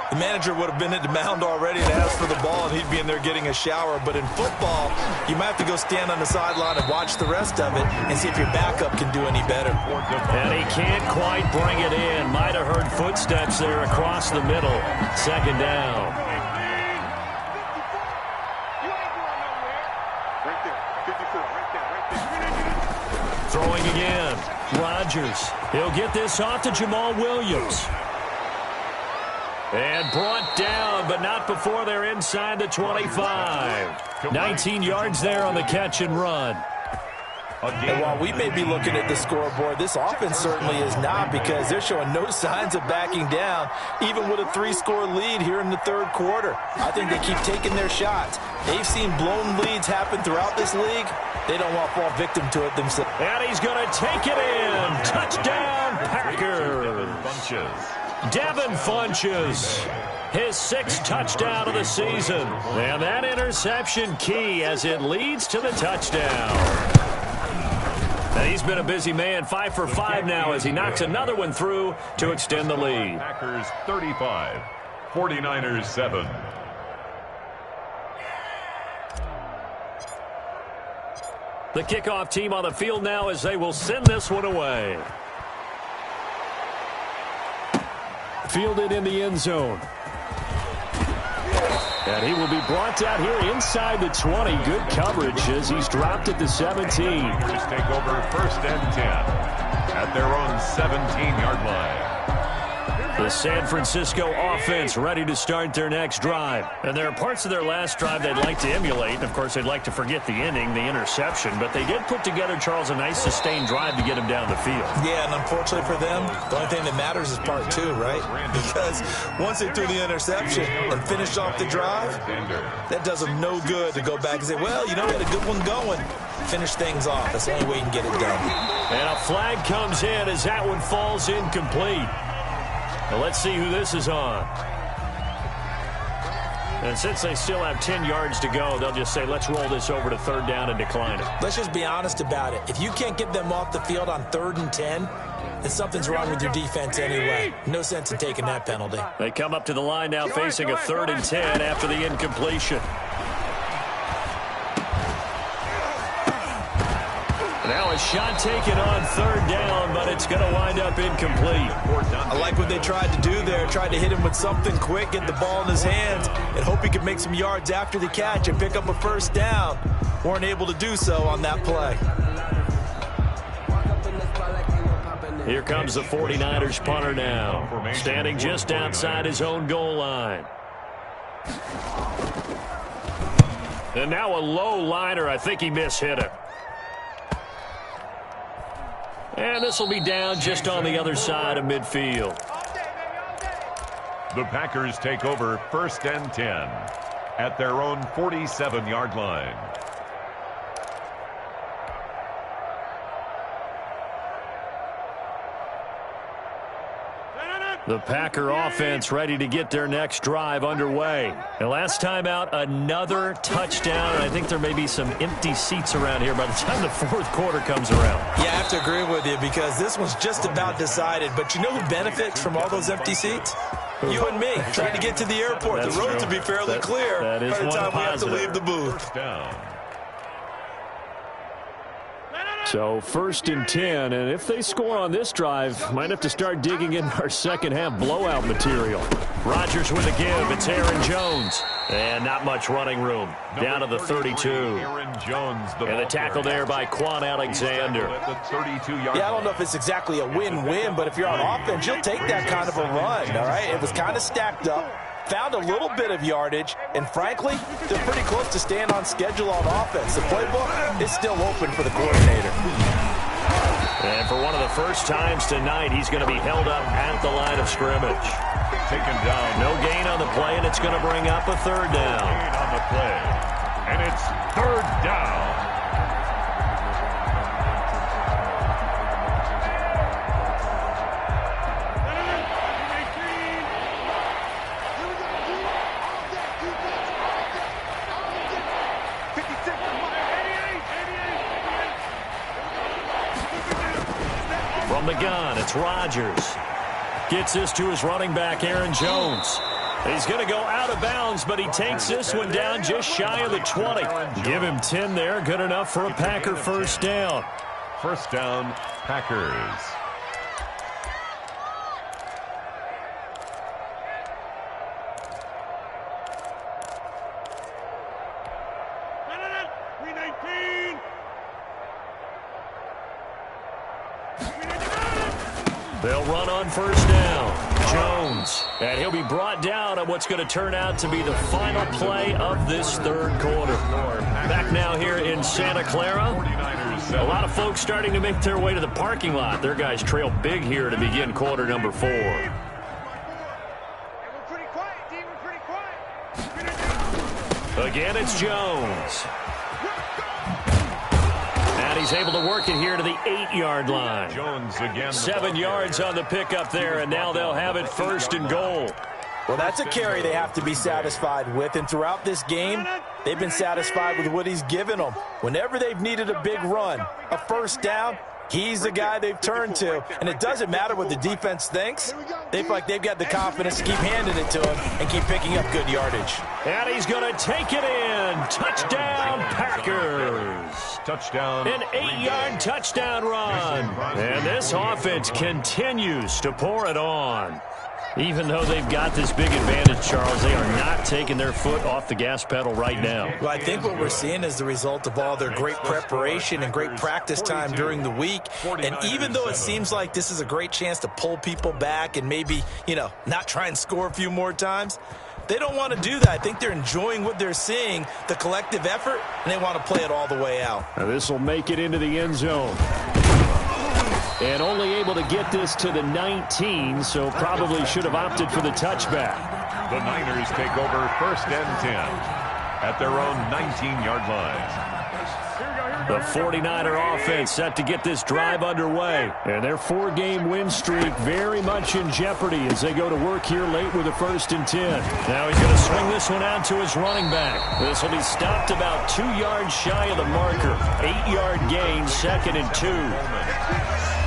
the manager would have been at the mound already to ask for the ball, and he'd be in there getting a shower. But in football, you might have to go stand on the sideline and watch the rest of it and see if your backup can do any better. And he can't quite bring it in. Might have heard footsteps there across the middle. Second down. Throwing again. Rodgers. He'll get this off to Jamal Williams. And brought down, but not before they're inside the 25. 19 yards there on the catch and run. And while we may be looking at the scoreboard, this offense certainly is not, because they're showing no signs of backing down, even with a 3-score lead here in the third quarter. I think they keep taking their shots. They've seen blown leads happen throughout this league. They don't want to fall victim to it themselves. And he's going to take it in. Touchdown, Packers. Devin Funches, his 6th touchdown of the season. And that interception key as it leads to the touchdown. And he's been a busy man, 5 for 5 now as he knocks another one through to extend the lead. Packers 35, 49ers 7. The kickoff team on the field now as they will send this one away. Fielded in the end zone. And he will be brought down here inside the 20. Good coverage as he's dropped at the 17. Just take over first and 10 at their own 17-yard line. The San Francisco offense ready to start their next drive. And there are parts of their last drive they'd like to emulate. And, of course, they'd like to forget the ending, the interception. But they did put together, Charles, a nice sustained drive to get him down the field. Yeah, and unfortunately for them, the only thing that matters is part two, right? Because once they threw the interception and finished off the drive, that does them no good to go back and say, well, you know, we had a good one going. Finish things off. That's the only way you can get it done. And a flag comes in as that one falls incomplete. Well, let's see who this is on. And since they still have 10 yards to go, they'll just say, let's roll this over to third down and decline it. Let's just be honest about it. If you can't get them off the field on 3rd and 10, then something's wrong with your defense anyway. No sense in taking that penalty. They come up to the line now facing a 3rd and 10 after the incompletion. Now a shot taken on 3rd down, but it's going to wind up incomplete. I like what they tried to do there. Tried to hit him with something quick, get the ball in his hands, and hope he could make some yards after the catch and pick up a first down. Weren't able to do so on that play. Here comes the 49ers punter now, standing just outside his own goal line. And now a low liner. I think he mishit it. And this will be down just on the other side of midfield. The Packers take over first and 10 at their own 47-yard line. The Packer offense ready to get their next drive underway. And last time out, another touchdown. And I think there may be some empty seats around here by the time the 4th quarter comes around. Yeah, I have to agree with you because this one's just about decided. But you know who benefits from all those empty seats? You and me, trying to get to the airport. The road to be fairly clear by the time we have to leave the booth. First down. So 1st and 10, and if they score on this drive, might have to start digging in our second half blowout material. Rodgers with a give. It's Aaron Jones. And not much running room. Down to the 32. Aaron Jones, and the tackle there by Quan Alexander. Yeah, I don't know if it's exactly a win-win, but if you're on offense, you'll take that kind of a run, all right? It was kind of stacked up. Found a little bit of yardage, and frankly, they're pretty close to staying on schedule on offense. The playbook is still open for the coordinator. And for one of the first times tonight, he's going to be held up at the line of scrimmage. Taken down. No gain on the play, and it's going to bring up a 3rd down. Gain on the play, and it's 3rd down. From the gun, it's Rodgers. Gets this to his running back, Aaron Jones. He's going to go out of bounds, but he takes this one down just shy of the 20. Give him 10 there. Good enough for a Packer first down. First down, Packers. They'll run on first down. Jones. And he'll be brought down on what's going to turn out to be the final play of this 3rd quarter. Back now here in Santa Clara. A lot of folks starting to make their way to the parking lot. Their guys trail big here to begin quarter number 4. Again, it's Jones. And he's able to work it here to the 8-yard line. Jones again. 7 yards on the pickup there, and now they'll have it 1st and goal. Well, that's a carry they have to be satisfied with, and throughout this game, they've been satisfied with what he's given them. Whenever they've needed a big run, a first down, he's the guy they've turned to, and it doesn't matter what the defense thinks. They feel like they've got the confidence to keep handing it to him and keep picking up good yardage. And he's going to take it in. Touchdown, Packers. Touchdown. An 8-yard touchdown run. And this offense continues to pour it on. Even though they've got this big advantage, Charles, they are not taking their foot off the gas pedal right now. Well, I think what we're seeing is the result of all their great preparation and great practice time during the week. And even though it seems like this is a great chance to pull people back and maybe, not try and score a few more times, they don't want to do that. I think they're enjoying what they're seeing, the collective effort, and they want to play it all the way out. Now this will make it into the end zone. And only able to get this to the 19, so probably should have opted for the touchback. The Niners take over 1st and 10 at their own 19-yard line. The 49er offense set to get this drive underway. And their 4-game win streak very much in jeopardy as they go to work here late with a 1st and 10. Now he's going to swing this one out to his running back. This will be stopped about 2 yards shy of the marker. 8-yard gain, 2nd and 2.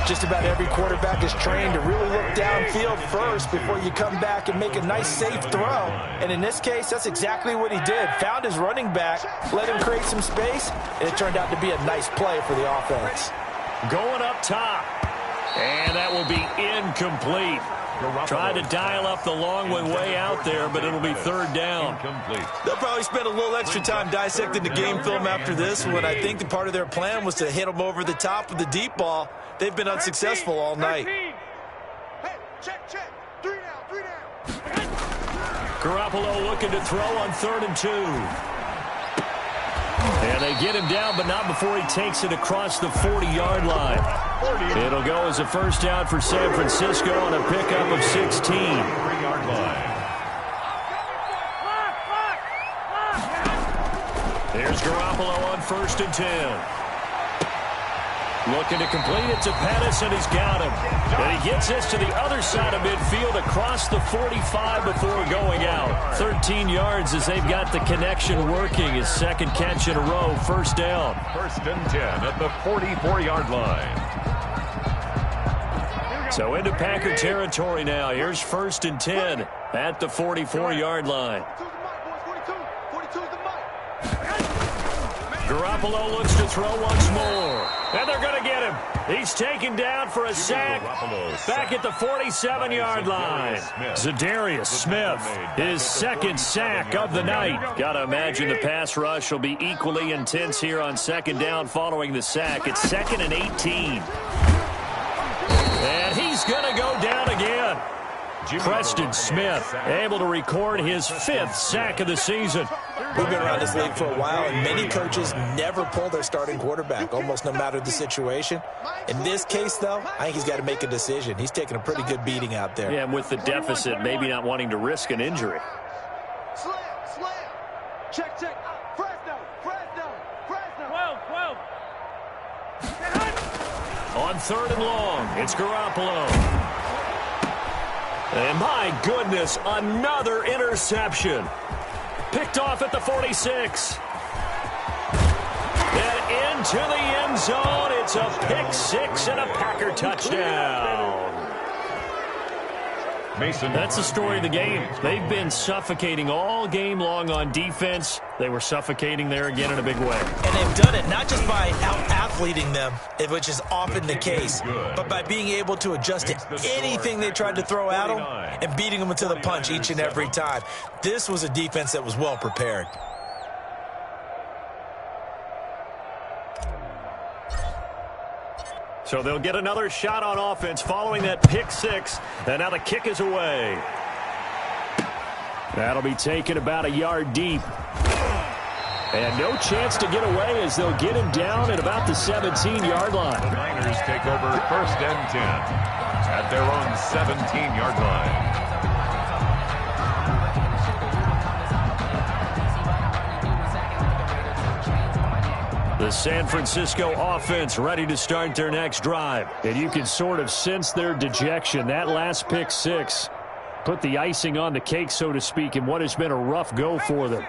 Just about every quarterback is trained to really look downfield first before you come back and make a nice, safe throw. And in this case, that's exactly what he did. Found his running back, let him create some space, and it turned out to be a nice play for the offense. Going up top. And that will be incomplete. Tried to dial up the long one way out there, but it'll be 3rd down. They'll probably spend a little extra time dissecting the game film after this one. I think the part of their plan was to hit them over the top with the deep ball. They've been unsuccessful all night. Hey, check. 3 down. Garoppolo looking to throw on 3rd and 2. And they get him down, but not before he takes it across the 40-yard line. It'll go as a 1st down for San Francisco on a pickup of 16. Here's Garoppolo on 1st and 10. Looking to complete it to Pettis, and he's got him. And he gets this to the other side of midfield across the 45 before going out. 13 yards as they've got the connection working. His 2nd catch in a row, 1st down. 1st and 10 at the 44-yard line. So into Packer territory now. Here's 1st and 10 at the 44-yard line. Garoppolo looks to throw once more. And they're going to get him. He's taken down for a sack back at the 47-yard line. Za'Darius Smith, his 2nd sack of the night. Got to imagine the pass rush will be equally intense here on 2nd down following the sack. It's 2nd and 18. And he's going to go down again. Preston Smith able to record his 5th sack of the season. We've been around this league for a while, and many coaches never pull their starting quarterback, almost no matter the situation. In this case, though, I think he's got to make a decision. He's taking a pretty good beating out there. Yeah, and with the deficit, maybe not wanting to risk an injury. Slam. Check. Fresno. 12. On 3rd and long, it's Garoppolo. And my goodness, another interception. Picked off at the 46. And into the end zone. It's a pick 6 and a Packer touchdown. That's the story of the game. They've been suffocating all game long on defense. They were suffocating there again in a big way. And they've done it not just by out-athleting them, which is often the case, but by being able to adjust to anything they tried to throw at them and beating them to the punch each and every time. This was a defense that was well prepared. So they'll get another shot on offense following that pick 6. And now the kick is away. That'll be taken about a yard deep. And no chance to get away as they'll get him down at about the 17-yard line. The Niners take over 1st and 10 at their own 17-yard line. The San Francisco offense ready to start their next drive. And you can sort of sense their dejection. That last pick 6 put the icing on the cake, so to speak, in what has been a rough go for them.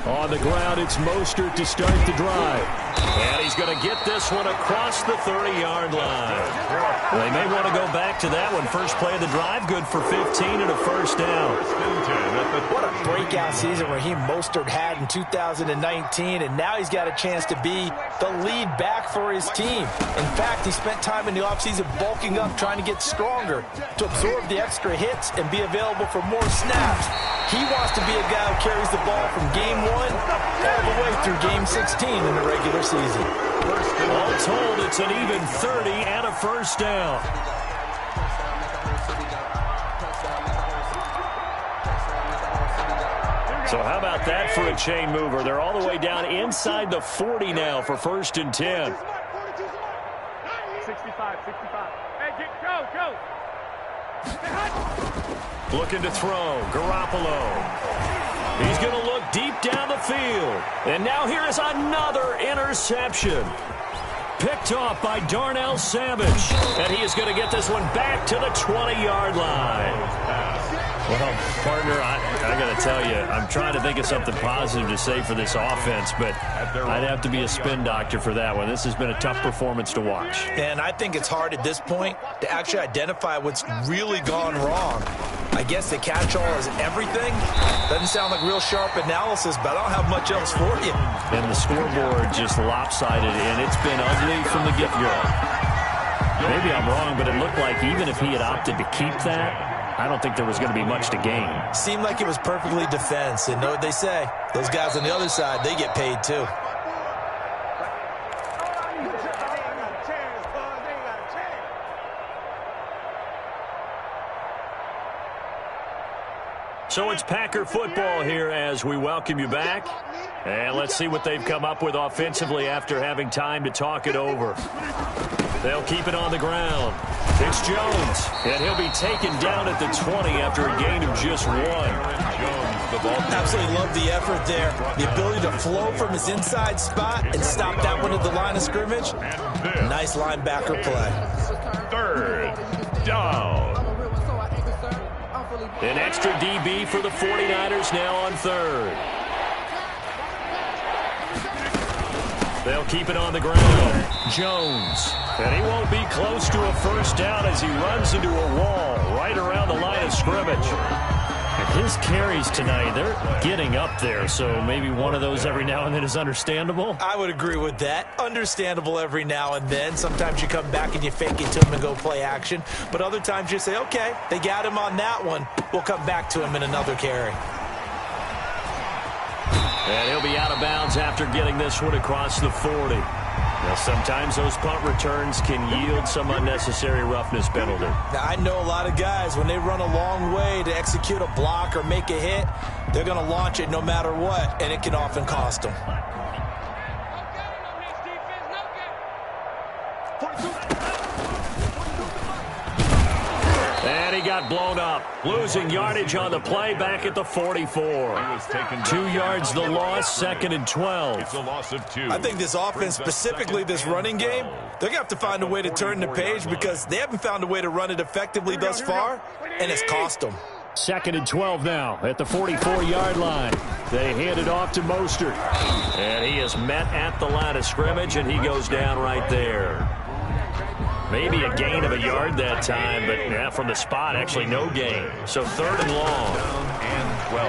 On the ground, it's Mostert to start the drive. And he's going to get this one across the 30-yard line. They may want to go back to that one. First play of the drive, good for 15 and a first down. What a breakout season Raheem Mostert had in 2019, and now he's got a chance to be the lead back for his team. In fact, he spent time in the offseason bulking up, trying to get stronger to absorb the extra hits and be available for more snaps. He wants to be a guy who carries the ball from game 1 all the way through game 16 in the regular season. All told, it's an even 30 and a first down. So how about that for a chain mover? They're all the way down inside the 40 now for 1st and 10. 65. Hey, go. Looking to throw. Garoppolo. He's going to look deep down the field. And now here is another interception. Picked off by Darnell Savage. And he is going to get this one back to the 20-yard line. Well, partner, I got to tell you, I'm trying to think of something positive to say for this offense, but I'd have to be a spin doctor for that one. This has been a tough performance to watch. And I think it's hard at this point to actually identify what's really gone wrong. I guess the catch-all is everything. Doesn't sound like real sharp analysis, but I don't have much else for you. And the scoreboard just lopsided, and it's been ugly from the get-go. Maybe I'm wrong, but it looked like even if he had opted to keep that, I don't think there was going to be much to gain. Seemed like it was perfectly defense, and know what they say. Those guys on the other side, they get paid too. So it's Packer football here as we welcome you back. And let's see what they've come up with offensively after having time to talk it over. They'll keep it on the ground. It's Jones, and he'll be taken down at the 20 after a gain of just 1. Absolutely love the effort there. The ability to flow from his inside spot and stop that one at the line of scrimmage. Nice linebacker play. 3rd down. An extra DB for the 49ers now on 3rd. They'll keep it on the ground. Jones. And he won't be close to a first down as he runs into a wall right around the line of scrimmage. And his carries tonight, they're getting up there, so maybe one of those every now and then is understandable. I would agree with that. Understandable every now and then. Sometimes you come back and you fake it to him and go play action. But other times you say, okay, they got him on that one. We'll come back to him in another carry. And he'll be out of bounds after getting this one across the 40. Now, sometimes those punt returns can yield some unnecessary roughness penalty. Now, I know a lot of guys, when they run a long way to execute a block or make a hit, they're going to launch it no matter what, and it can often cost them. And he got blown up. Losing yardage on the play back at the 44. 2 yards the loss, 2nd and 12. It's a loss of 2. I think this offense, specifically this running game, they're going to have to find a way to turn the page because they haven't found a way to run it effectively thus far, and it's cost them. 2nd and 12 now at the 44-yard line. They hand it off to Mostert. And he is met at the line of scrimmage, and he goes down right there. Maybe a gain of a yard that time, but yeah, from the spot, actually no gain. So 3rd and long. And 12.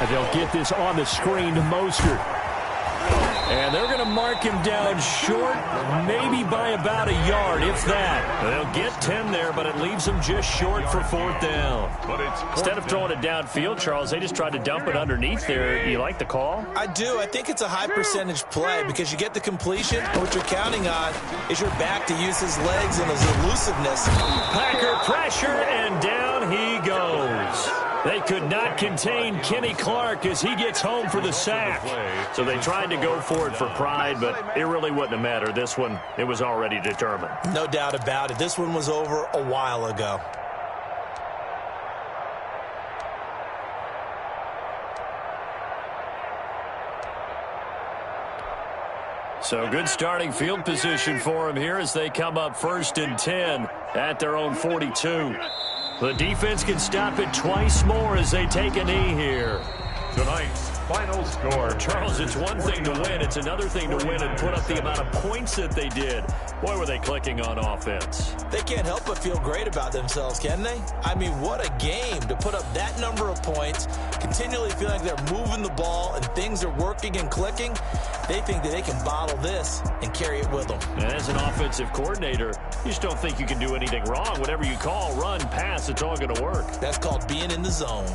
And they'll get this on the screen to Mostert. And they're going to mark him down short, maybe by about a yard, if that. They'll get 10 there, but it leaves them just short for 4th down. Instead of throwing it downfield, Charles, they just tried to dump it underneath there. You like the call? I do. I think it's a high percentage play because you get the completion, and what you're counting on is your back to use his legs and his elusiveness. Packer pressure, and down he goes. They could not contain Kenny Clark as he gets home for the sack. So they tried to go for it for pride, but it really wouldn't have mattered. This one, it was already determined. No doubt about it. This one was over a while ago. So good starting field position for him here as they come up 1st and 10 at their own 42. The defense can stop it twice more as they take a knee here. Tonight, final score. Charles, it's one thing to win. It's another thing to win and put up the amount of points that they did. Boy, were they clicking on offense. They can't help but feel great about themselves, can they? I mean, what a game to put up that number of points, continually feeling like they're moving the ball and things are working and clicking. They think that they can bottle this and carry it with them. And as an offensive coordinator, you just don't think you can do anything wrong. Whatever you call, run, pass, it's all going to work. That's called being in the zone.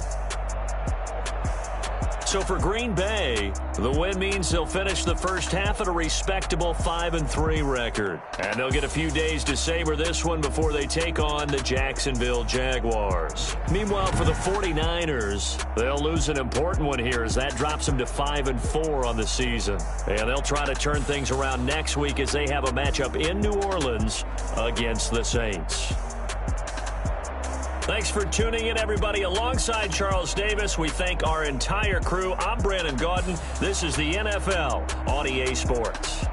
So for Green Bay, the win means they'll finish the first half at a respectable 5-3 record. And they'll get a few days to savor this one before they take on the Jacksonville Jaguars. Meanwhile, for the 49ers, they'll lose an important one here as that drops them to 5-4 on the season. And they'll try to turn things around next week as they have a matchup in New Orleans against the Saints. Thanks for tuning in, everybody. Alongside Charles Davis, we thank our entire crew. I'm Brandon Gaudin. This is the NFL on EA Sports.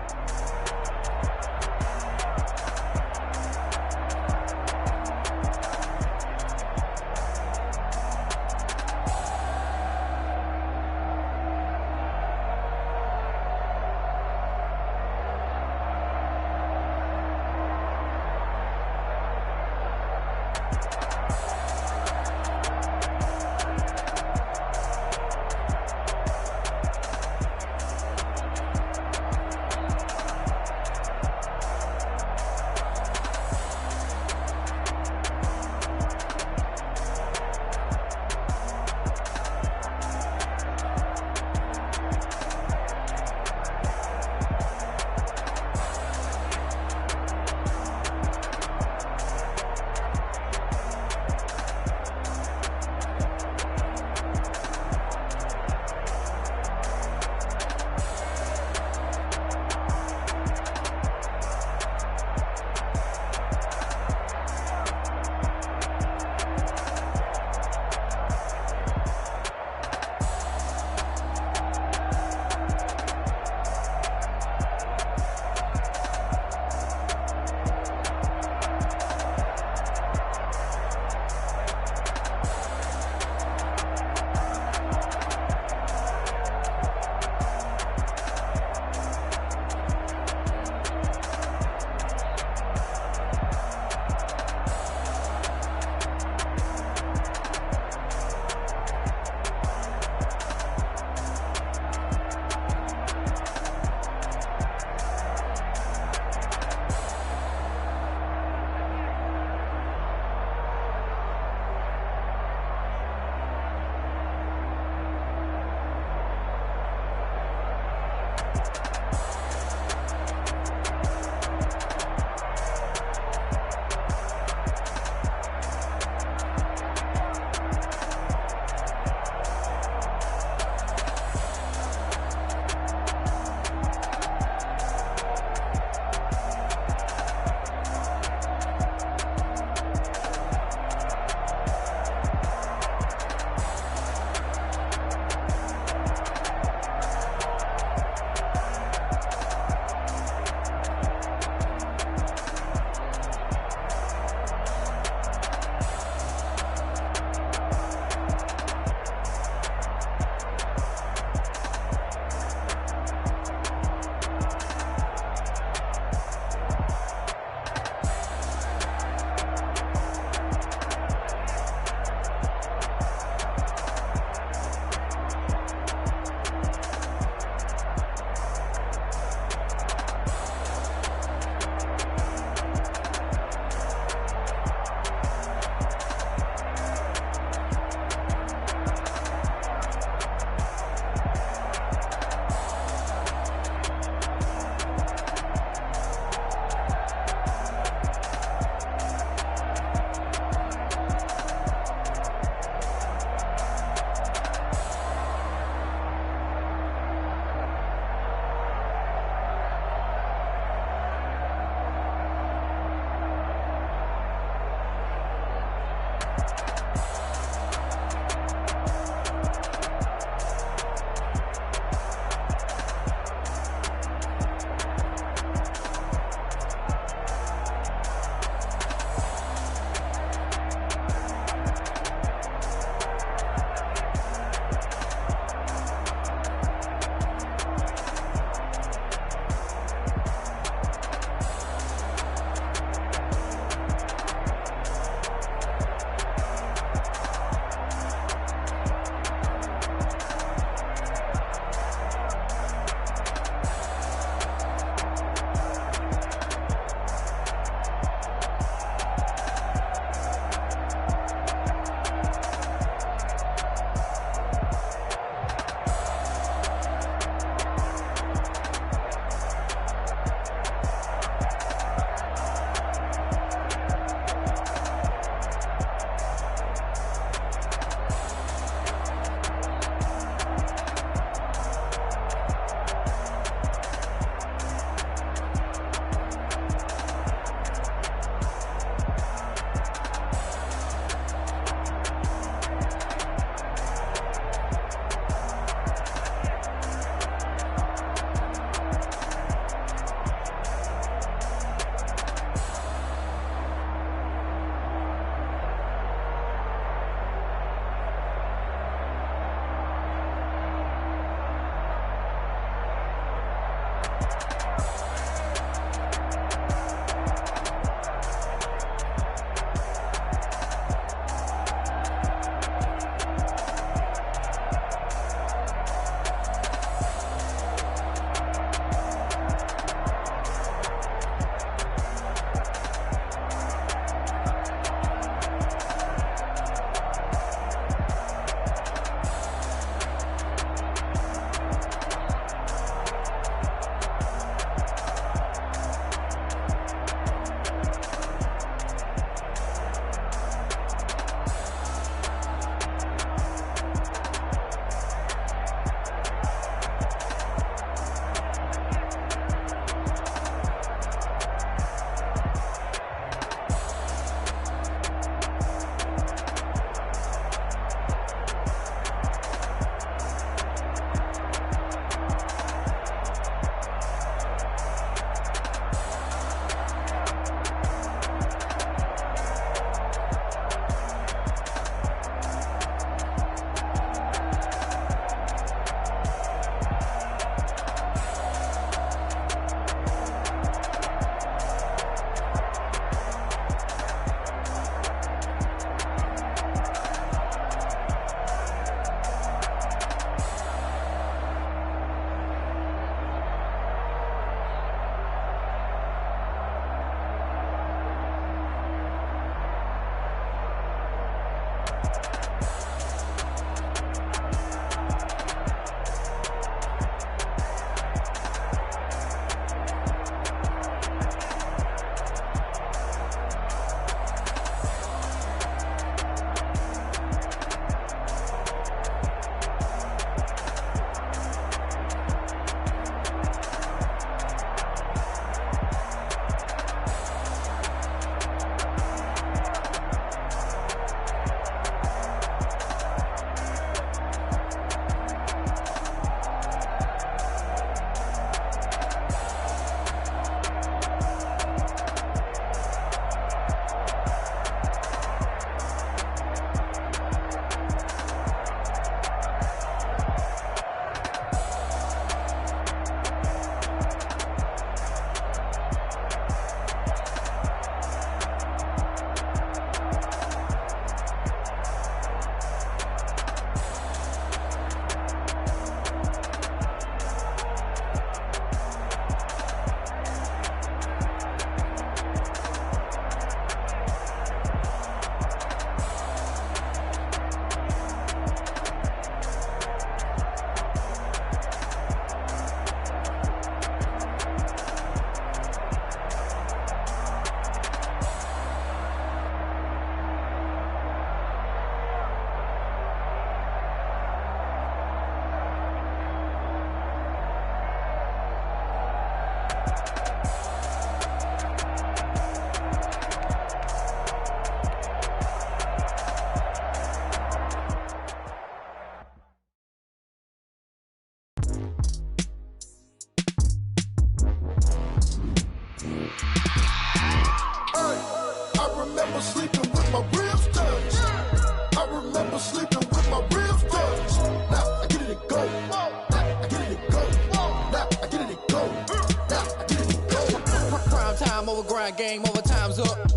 Game over, time's up.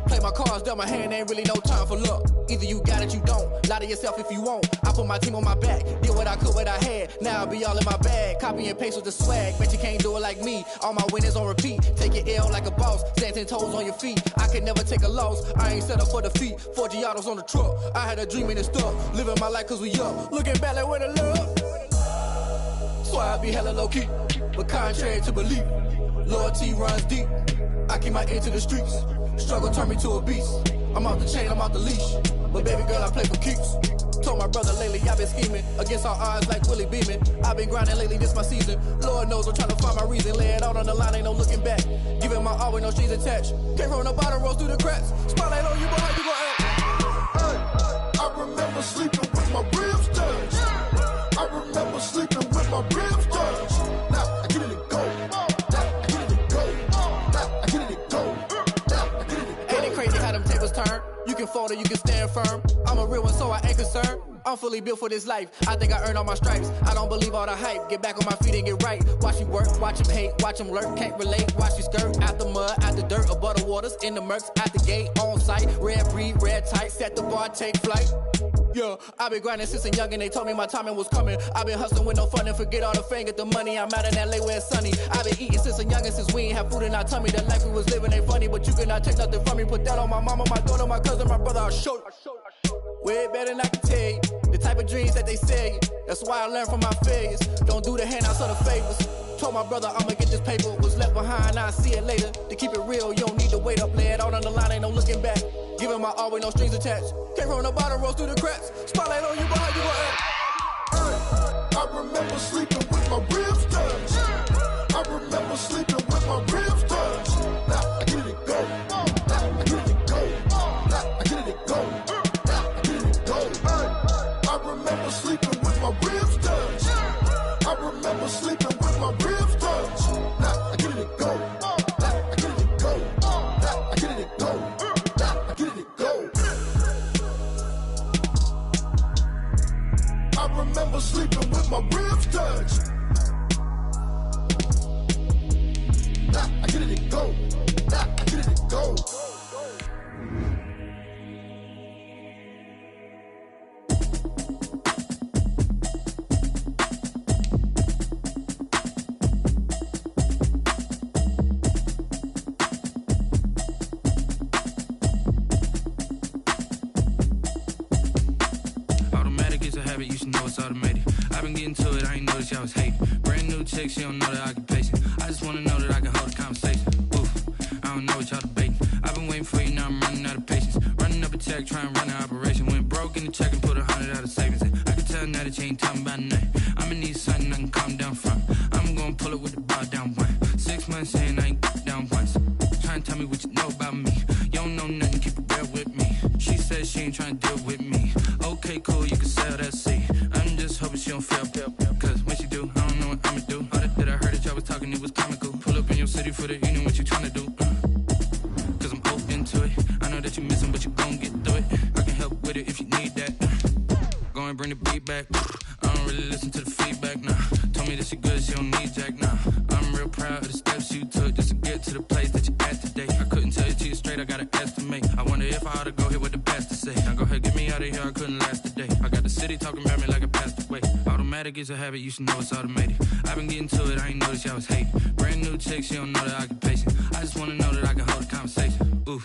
Play my cards, dealt my hand, ain't really no time for luck. Either you got it, you don't. Lie to yourself if you won't. I put my team on my back, did what I could, what I had. Now I'll be all in my bag, copy and paste with the swag. Bet you can't do it like me. All my winners on repeat. Take your L like a boss, stand 10 toes on your feet. I can never take a loss, I ain't set up for defeat. 4 Giottos on the truck, I had a dream and it stuck. Living my life cause we up, looking back like where the love. So I be hella low key, but contrary to belief, loyalty runs deep. I keep my ear to the streets. Struggle turned me to a beast. I'm off the chain, I'm off the leash. But baby girl, I play for keeps. Told my brother lately, I've been scheming against all odds like Willie Beeman. I've been grinding lately, this my season. Lord knows I'm trying to find my reason. Lay it out on the line, ain't no looking back. Giving my all with no strings attached. Came from the bottom, rose through the cracks. Spotlight on you, but how you gon' act? Hey, I remember sleeping with my ribs touched. I remember sleeping with my ribs touched. Now I get it and go. Turn. You can fold or you can stand firm. I'm a real one, so I ain't concerned. I'm fully built for this life. I think I earned all my stripes. I don't believe all the hype. Get back on my feet and get right. Watch you work, watch him hate, watch him lurk. Can't relate, watch you skirt. Out the mud, out the dirt, above the waters, in the murks, out the gate, on site. Red breed, red tight, set the bar, take flight. Yeah, I been grinding since a youngin', they told me my timing was coming. I been hustling with no fun and forget all the fame, get the money. I'm out in LA where it's sunny. I been eating since a youngin', since we ain't have food in our tummy. The life we was living ain't funny, but you cannot take nothing from me. Put that on my mama, my daughter, my cousin, my brother, I'll show you. Way better than I can tell you. The type of dreams that they sell you. That's why I learned from my failures. Don't do the handouts or the favors. Told my brother I'ma get this paper. Was left behind, I'll see it later. To keep it real, you don't need to wait up. Lay it out on the line, ain't no looking back. Giving my all with no strings attached. Came from the bottom, rose through the cracks. Spotlight on you, but how you gon' act? Hey, I remember sleeping with my ribs touched. I remember sleeping with my ribs touched. Now I get it and go. Now I get it and go. Now I get it and go. Now I get it and go. Hey, I remember sleeping with my ribs touched. I remember sleeping with my ribs touched. Now I get it and go. Now I get it and go. Now I get it and go. Now I get it and go. I remember sleeping with my ribs touched. been getting to it, I ain't noticed y'all was hating. Brand new chick, she don't know the occupation. I just wanna know that I can hold a conversation. Ooh, I don't know what y'all debating. I've been waiting for you, now I'm running out of patience. Running up a check, trying to run an operation. Went broke in the check and put 100 out of savings in. I can tell now that you ain't talking about nothing. I'ma need something I can calm down from. I'm gonna pull it with the bar down one. 6 months in, I ain't down once. Trying to tell me what you know about me. You don't know nothing, keep it real with me. She says she ain't trying to deal with me. Okay, cool, you can sell that seat. I'm just hoping she don't fail. Cause when she do, I don't know what I'ma do. All that I heard that y'all was talking, it was comical. Pull up in your city for the evening, what you trying to do? Cause I'm open to it. I know that you missing, but you gon' get through it. I can help with it if you need that. Go and bring the beat back. I don't really listen to the feedback, nah. Told me that she good, she don't need jack, nah. I'm real proud of the steps you took just to get to the place that you at today. I couldn't tell you to you straight, I gotta estimate. I wonder if I ought to go here with the best to say. Now go ahead, get me out of here, I couldn't last a day. I got the city talking about me like I passed away. Automatic is a habit, you should know it's automated. I've been getting to it, I ain't noticed y'all was hating. Brand new chick, she don't know the occupation. I just wanna know that I can hold a conversation. Ooh,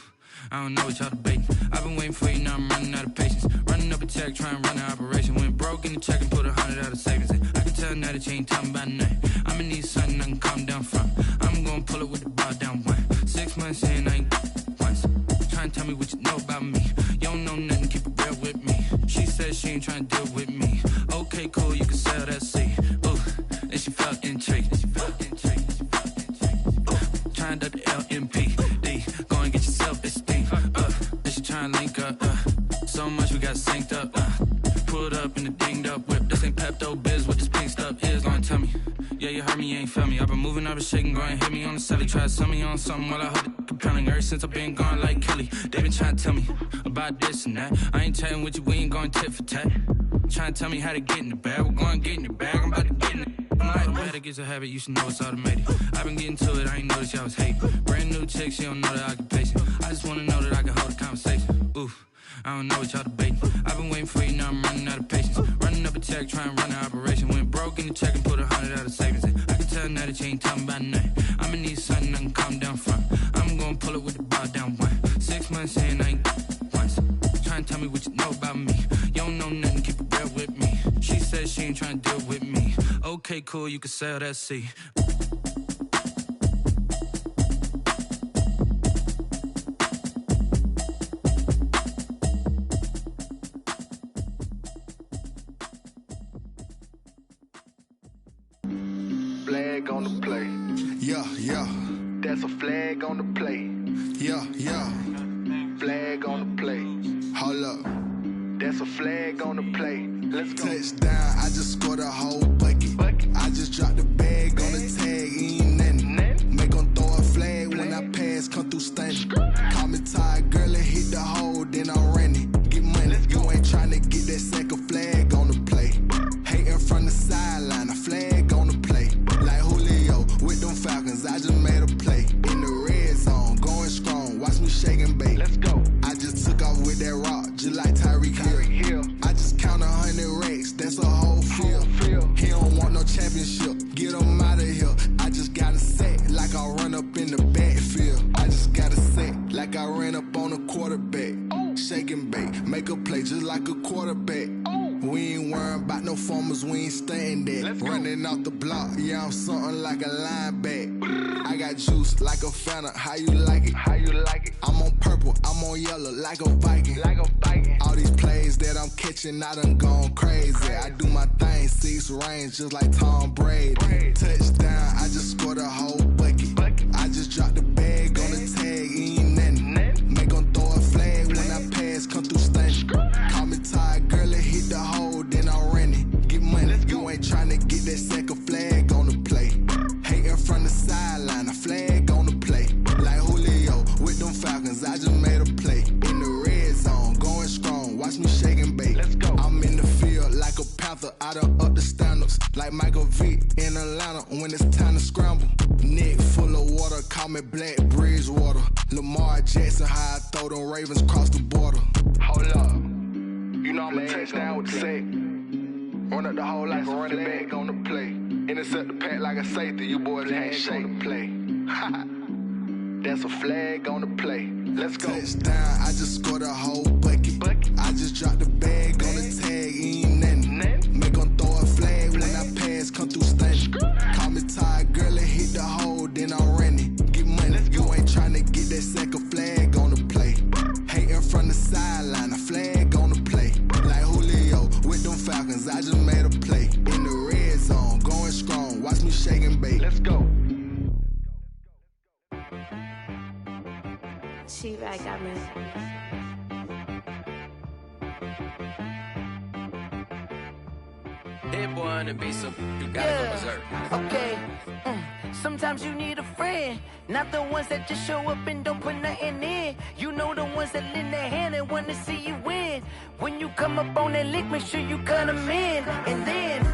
I don't know what y'all debating. I've been waiting for you, now I'm running out of patience. Running up a check, trying to run an operation. Went broke in the check and put 100 out of savings in. I can tell now that you ain't talking about nothing. I'ma need something I can calm down from. I'm gonna pull it with the bar down one. 6 months in, I ain't once. Trying to tell me what you know about me. You don't know nothing, keep it real with me. She says she ain't trying to deal with me. Okay, cool, you can sell that seat. Ooh, and she felt intrigued. Trying to duck the LMPD. Go and get your self-esteem. And she trying to link up. So much we got synced up. Pulled up in the dinged up whip. This ain't Pepto-Biz, what this pink stuff is. Gonna tell me. Yeah, you heard me, you ain't felt me. I've been moving, I've been shaking, go and hit me on the celly. Try to sell me on something while I hold it compelling. Ever since I've been gone like Kelly. They been trying to tell me about this and that. I ain't chatting with you, we ain't going tit for tat. Trying to tell me how to get in the bag. We're going to get in the bag, I'm about to get in it. Automatic is a habit, you should know it's automated. I've been getting to it, I ain't noticed y'all was hating. Brand new chick, she don't know the occupation. I just wanna know that I can hold a conversation. Ooh, I don't know what y'all debating. I've been waiting for you, now I'm running out of patience. Running up a check, trying to run an operation. Went broke in the check and put 100 out of savings in. I can tell now that you ain't talking about nothing. I'ma need something I can calm down from. I'm gonna pull it with the bar down one. 6 months in, I ain't once. Trying to tell me what you know about me. You don't know nothing, keep it real with me. She says she ain't trying to deal with me. Okay, cool, you can sell that seat. Flag on the play. Yeah, yeah. That's a flag on the play. Yeah, yeah. Flag on the play. Hold up. That's a flag on the play. Let's go. Touchdown, I just scored a whole bucket. I just dropped the bag on the tag, ain't nothing. Make them throw a flag when I pass, come through stunning. Call me tired, girl, and hit the hole, then I'm running. Get money, you ain't tryna get that second flag on the play. Hating from the sideline, a flag on the play. Like Julio with them Falcons, I just made a play. In the red zone, going strong, watch me shake and bake. Let's go. I just took off with that rock, just like Tyreek Hill. I just count 100 racks, that's a whole field. He don't want no championship, get him out of here. I just got a set, like I run up in the backfield. I just got a set, like I ran up on a quarterback. Shake and bake, make a play just like a quarterback. We ain't worrying about no formers, we ain't staying there. Running off the block, yeah, I'm something like a linebacker. I got juice like a Fanta, how you like it? How you like it? I'm on purple, I'm on yellow, like a Viking. Like a Viking. All these plays that I'm catching, I done gone crazy. I do my thing, 6 range, just like Tom Brady. Touchdown, I just scored a whole bucket. I just dropped the bag on the tag, ain't nothing. Make them throw a flag when I pass, come through stunning. Call me tired, girl, and hit the hole, then I'm running. Get money, you ain't tryna get that second flag on the play. Hating from the sideline, a flag on the play. Like Julio with them Falcons, I just made a play. In the red zone, going strong, watch me shake and bake. Let's go. I'm in the field like a Panther, I done up the standards. Like Michael Vick in Atlanta when it's time to scramble. Neck full of water, call me Black Bridgewater. Lamar Jackson, how I throw them Ravens cross the border. Hold up. You know I'm a touchdown with the sack. Run up the hole like a running back on the play. Intercept the pack like a safety. You boys can't shake the play. That's a flag on the play. Let's go. Touchdown, I just scored a whole bucket. I just dropped the bag on the tag, ain't nothing. Make them throw a flag when She right, got me. Hit boy and be some, you gotta go berserk. Okay. Sometimes you need a friend, not the ones that just show up and don't put nothing in. You know the ones that lend their hand and want to see you win. When you come up on that lick, make sure you cut them in. And then,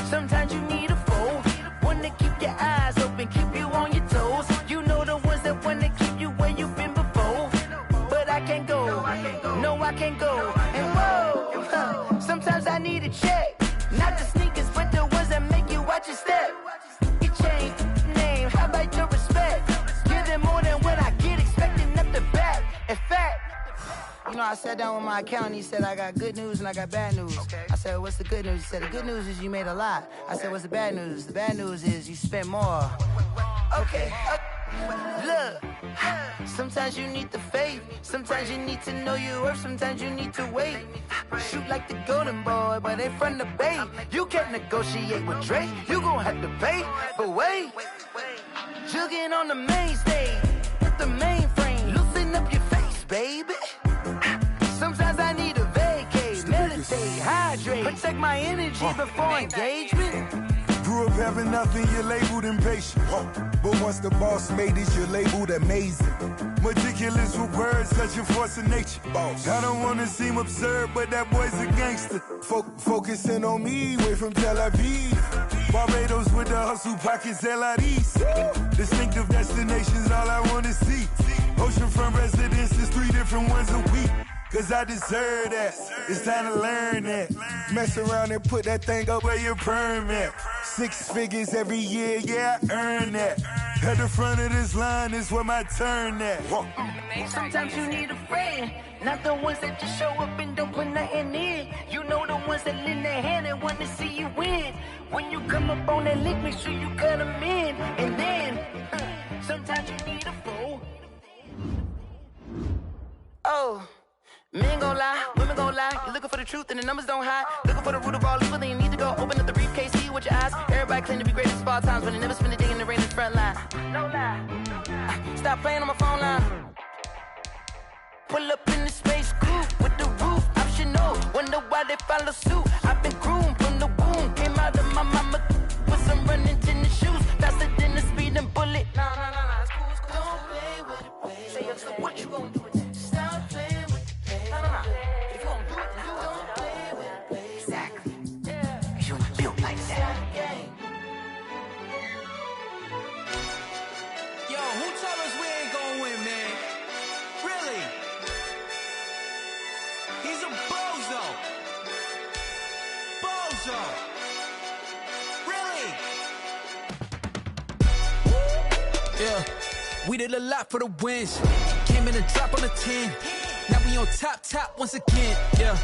sometimes you need a foe, one to keep your eyes open, keep you on your toes. You know the ones that want to keep you where you've been before. But I can't go, no I can't go. And whoa, sometimes I need a check. Not the sneakers, but the ones that make you watch your step. You change name, how about your respect? Give them more than what I get, expecting up the back. In fact, you know, I sat down with my accountant, he said I got good news and I got bad news. I said, what's the good news? He said, the good news is you made a lot. I said, what's the bad news? The bad news is you spent more. Okay. Look, sometimes you need the faith, sometimes you need to know your worth, sometimes you need to wait. Shoot like the golden boy, but they from the bay. You can't negotiate with Drake, you gon' have to pay. But wait, jugging on the main stage, with the mainframe, loosen up your face, baby. Sometimes I need a vacate, meditate, hydrate, protect my energy before engagement. Grew up having nothing, you're labeled impatient. But once the boss made it, you're labeled amazing. Meticulous with words, such a force of nature. I don't wanna seem absurd, but that boy's a gangster. Focusing on me, way from Tel Aviv. Barbados with the hustle pockets, LREs. Distinctive destinations, all I wanna see. Oceanfront residences, 3 different ones a week. Cause I deserve that, it's time to learn that. Mess around and put that thing up where your permit. 6 figures every year, yeah, I earn that. At the front of this line is where my turn at. Sometimes you need a friend, not the ones that just show up and don't put nothing in. You know the ones that lend their hand and want to see you win. When you come up on that lick, make sure you cut them in. And then, sometimes you need a foe. Oh. Men gon' lie, women gon' lie. You're looking for the truth and the numbers don't hide. Looking for the root of all evil, then you need to go open up the briefcase, see with your eyes. Everybody claim to be greatest of all times, but they never spend a day in the rain in the front line. No lie. Stop playing on my phone line. Pull up in the space coupe with the roof optional. Wonder why they follow suit. I've been groomed from the womb. Came out of my mama with some running tennis shoes. Faster than the speeding bullet. Nah, it's cool, it's cool. Don't play with it, baby. Say so what you gon' do with it? Stop playing with it. If you gon' do it, then you don't play with it, baby. Exactly. Yeah. You ain't built like that. Yo, who told us we ain't gonna win, man? Really? He's a bozo. Bozo. Really? Yeah. We did a lot for the wins. Came in and dropped on the 10. Now we on top once again, yeah.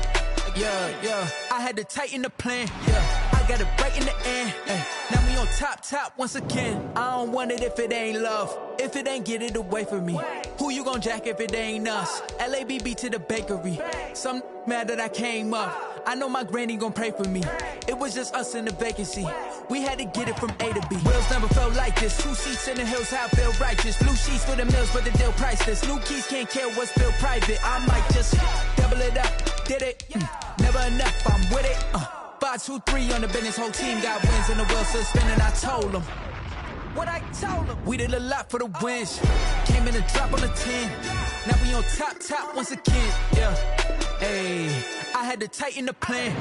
I had to tighten the plan, yeah. I got it right in the end, now we on top once again. I don't want it if it ain't love, if it ain't get it away from me. Who you gon' jack if it ain't us? LABB to the bakery. Some mad that I came up. I know my granny gon' pray for me. It was just us in the vacancy. We had to get it from A to B. Wheels never felt like this. 2 seats in the hills, how I feel righteous. Blue sheets for the mills, but the deal priceless. New keys can't care what's still private. I might just double it up. Did it? Never enough, I'm with it. 5, 2, 3 on the business. Whole team got wins and the wheels still spinning. I told them what I told them. We did a lot for the wins. Came in and dropped on the 10. Now we on top once again, yeah. Hey, I had to tighten the plan.